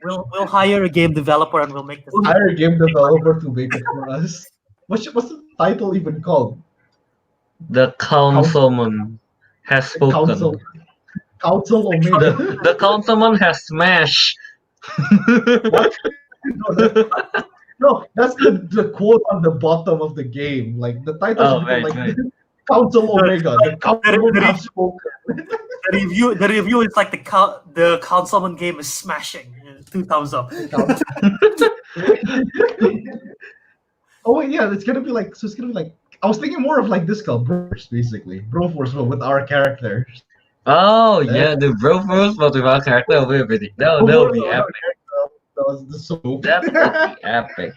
Speaker 1: We'll hire a game developer and we'll make this.
Speaker 3: Hire a game developer to make it for us. What's the title even called?
Speaker 2: The Councilman has spoken.
Speaker 3: Council Omega.
Speaker 2: The Councilman has smashed.
Speaker 3: What? No, that's the quote on the bottom of the game. Like the title should be like Council Omega. The Councilman has spoken.
Speaker 1: The review is like the Councilman game is smashing. 2 thumbs up.
Speaker 3: Oh wait, yeah, it's gonna be like I was thinking more of like this called Broforce, basically. Broforce, but with our characters.
Speaker 2: Oh yeah, the Broforce, but with our character will be pretty. That would be epic. That would be epic.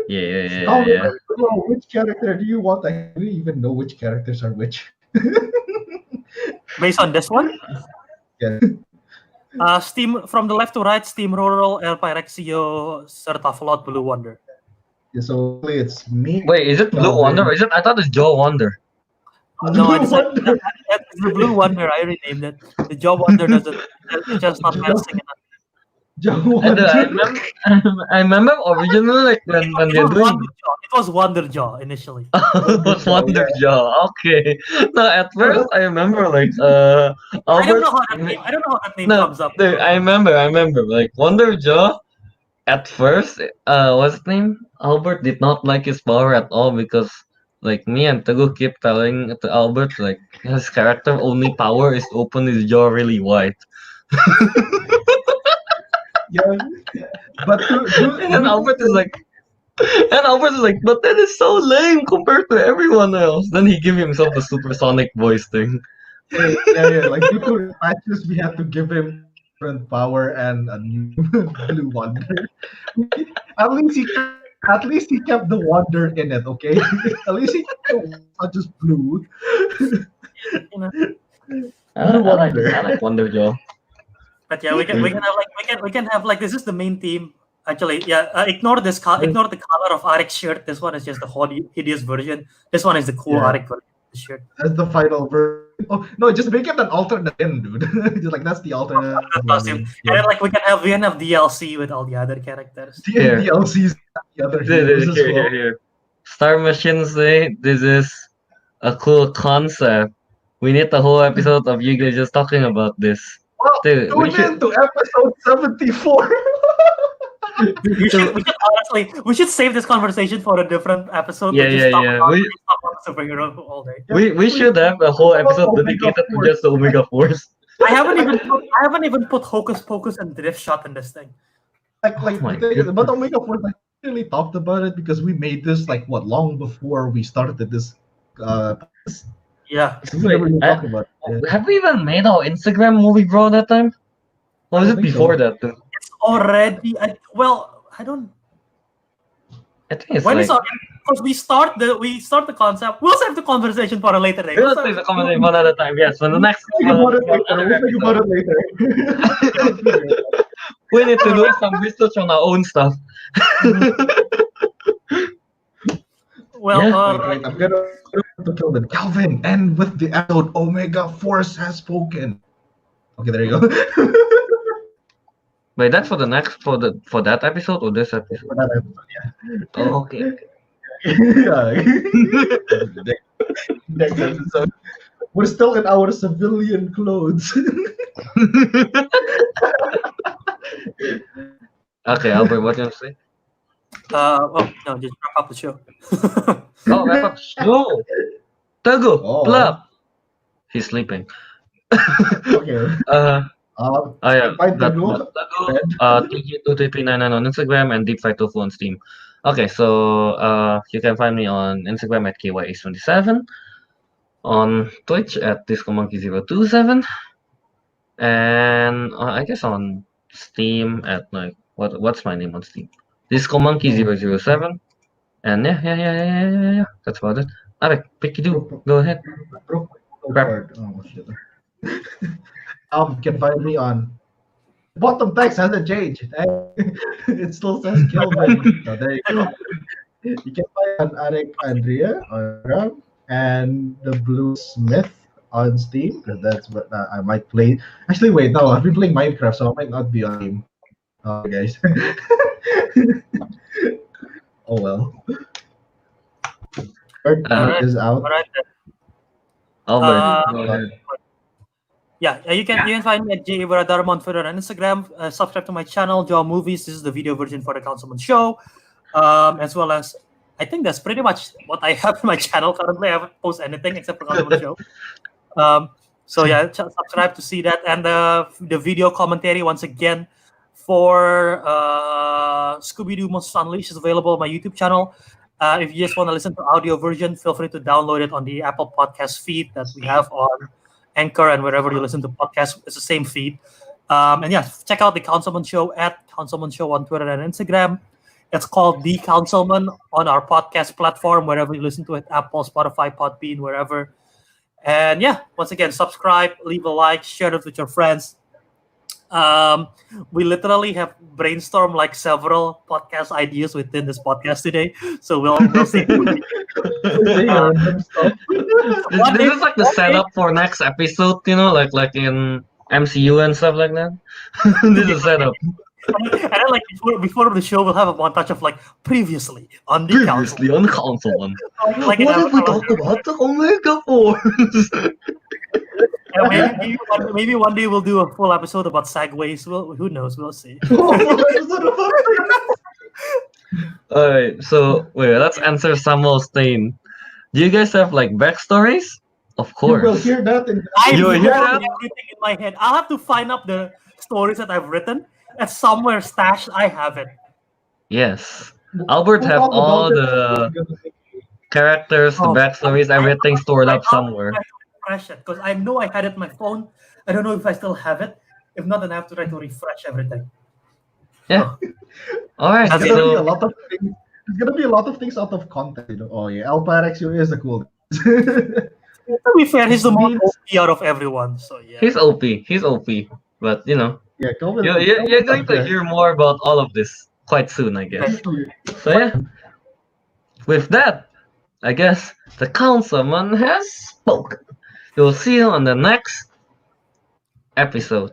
Speaker 2: Yeah.
Speaker 3: Which character do you want? I don't even know which characters are which.
Speaker 1: Based on this one?
Speaker 3: Yeah.
Speaker 1: Steam from the left to right, Steamroller, El Pyrexio, serta Flood, Blue Wonder.
Speaker 3: Yeah, so it's me.
Speaker 2: Wait, is it Blue
Speaker 3: Kelvin.
Speaker 2: Wonder? Or is it? I thought it's Joe Wonder.
Speaker 1: No,
Speaker 3: Blue Wonder.
Speaker 1: it's the Blue Wonder. I renamed it. The Joe Wonder doesn't. It's just not menacing enough.
Speaker 3: Joe
Speaker 2: I
Speaker 3: Wonder.
Speaker 2: remember, I remember originally like when they're doing.
Speaker 1: It was Wonder Jaw initially.
Speaker 2: It was Wonder Jaw. Okay. No, at first I remember like
Speaker 1: I don't
Speaker 2: Albert.
Speaker 1: know how that name
Speaker 2: No,
Speaker 1: comes up.
Speaker 2: dude, I remember like Wonder Jaw. At first, what's his name? Albert did not like his power at all because like me and Teguh keep telling to Albert like his character only power is to open his jaw really wide.
Speaker 3: Yeah, but
Speaker 2: And Albert is like, but that is so lame compared to everyone else. Then he gave himself the supersonic voice thing.
Speaker 3: yeah, like due to patches, we had to give him different power and a new Blue Wonder. At least he kept the wonder in it. Okay, at least he kept the not just blue.
Speaker 1: You know?
Speaker 2: I like Wonder Jaw.
Speaker 1: But yeah, we can have like this is the main theme. Actually, yeah. Ignore the color of Ariq's shirt. This one is just the hideous version. This one is the cool Ariq version of the shirt.
Speaker 3: That's the final version. Oh no, just make it an alternate end, dude. Just like that's the alternate
Speaker 1: costume.
Speaker 3: Yeah.
Speaker 1: And then like we can have DLC with all the other characters.
Speaker 2: Here.
Speaker 3: DLCs, the other heroes as well.
Speaker 2: Here. Star Machines say this is a cool concept. We need the whole episode of you guys just talking about this.
Speaker 3: Well,
Speaker 2: Dude,
Speaker 3: tune in to episode 74.
Speaker 1: We should save this conversation for a different episode.
Speaker 2: Yeah.
Speaker 1: Talk about superhero all day.
Speaker 2: We should have a whole episode dedicated to just the Omega Force.
Speaker 1: I haven't even put Hocus Pocus and Drift Shot in this thing.
Speaker 3: But
Speaker 2: goodness.
Speaker 3: Omega Force, I really talked about it because we made this like long before we started this.
Speaker 1: Yeah.
Speaker 3: We never really talked about it.
Speaker 2: Have we even made our Instagram movie, bro, that time? Or was it before that too?
Speaker 1: It's already. I don't.
Speaker 2: I think it's
Speaker 1: When
Speaker 2: like.
Speaker 1: is because we start the concept. We'll save the conversation for a later day.
Speaker 2: We'll take the conversation one at a time. Yes, when the next.
Speaker 3: We'll think about it later.
Speaker 2: We need to do some research on our own stuff.
Speaker 1: Well,
Speaker 2: Yeah.
Speaker 3: Wait, I'm gonna to Kelvin. Kelvin, and with the episode Omega Force has spoken. Okay, there you go.
Speaker 2: Wait, that's for the next for that episode or this episode?
Speaker 3: For that episode,
Speaker 2: Oh, okay.
Speaker 3: yeah. Next episode. We're still in our civilian clothes.
Speaker 2: Okay, Albert, what do you say?
Speaker 1: no, just wrap up the show.
Speaker 2: Oh, wrap up. No. Teguh,
Speaker 3: Oh.
Speaker 2: plug. He's sleeping.
Speaker 3: Okay.
Speaker 2: Yeah.
Speaker 3: Find
Speaker 2: Teguh, TG2TP99 on Instagram and Deep5Tofu on Steam. Okay, so you can find me on Instagram at KYH27, on Twitch at DiscoMonkey027, and I guess on Steam at like what's my name on Steam? DiscoMonkey007. And yeah. That's about it. Ariq, go ahead.
Speaker 3: Oh shit. You can find me on bottom text hasn't changed. It still says Kelvin. So there you go. You can find on Ariq Andria on Instagram and the Blue Smith on Steam because that's what I might play. Actually, wait, no, I've been playing Minecraft, so I might not be on Steam. Guys. Oh well. Bird is out.
Speaker 1: All right.
Speaker 2: Albert, go ahead.
Speaker 1: Yeah, you can find me at Wiradharma on Twitter and Instagram. Subscribe to my channel, Jaw Movies. This is the video version for the Councilmen show, as well as I think that's pretty much what I have in my channel currently. I haven't posted anything except for Councilmen show. So yeah, subscribe to see that and the video commentary once again for Scooby-Doo Monsters Unleashed is available on my YouTube channel. If you just want to listen to audio version, feel free to download it on the Apple Podcast feed that we have on Anchor and wherever you listen to podcasts. It's the same feed. And yeah, check out the Councilmen Show at Councilmen Show on Twitter and Instagram. It's called The Councilmen on our podcast platform, wherever you listen to it, Apple, Spotify, Podbean, wherever. And yeah, once again, subscribe, leave a like, share it with your friends. We literally have brainstormed like several podcast ideas within this podcast today. So we'll see.
Speaker 3: Saying random stuff.
Speaker 2: This is like the setup for next episode, like in MCU and stuff like that. This is setup.
Speaker 1: And then like before the show, we'll have a montage of like previously on the
Speaker 2: Previously on Councilmen.
Speaker 1: Like
Speaker 2: What if we talk about the Omega Force?
Speaker 1: maybe one day we'll do a full episode about segways. Who knows? We'll see.
Speaker 2: Alright, so wait, let's answer Samuel Stain. Do you guys have like backstories? Of
Speaker 3: You will
Speaker 2: course.
Speaker 3: hear that in
Speaker 2: You
Speaker 1: I
Speaker 2: hear
Speaker 1: have
Speaker 2: that?
Speaker 1: everything in my head. I'll have to find up the stories that I've written. And somewhere stashed, I have it.
Speaker 2: Yes. Albert
Speaker 3: We'll
Speaker 2: have
Speaker 3: talk
Speaker 2: all
Speaker 3: about it.
Speaker 2: the characters, the
Speaker 1: Oh,
Speaker 2: backstories, everything stored up somewhere.
Speaker 1: I have to refresh it because I know I had it on my phone. I don't know if I still have it. If not, then I have to try to refresh everything.
Speaker 2: Yeah. Alright,
Speaker 3: There's gonna be a
Speaker 2: so
Speaker 3: lot of things. There's gonna be a lot of things out of context. Oh yeah, Alparex is a cool.
Speaker 1: To be fair, he's the most OP out of everyone. So yeah.
Speaker 2: he's OP. He's OP. But
Speaker 3: Yeah, Kelvin.
Speaker 2: you're going to hear more about all of this quite soon, I guess. So yeah. With that, I guess the councilman has spoken. We'll see you on the next episode.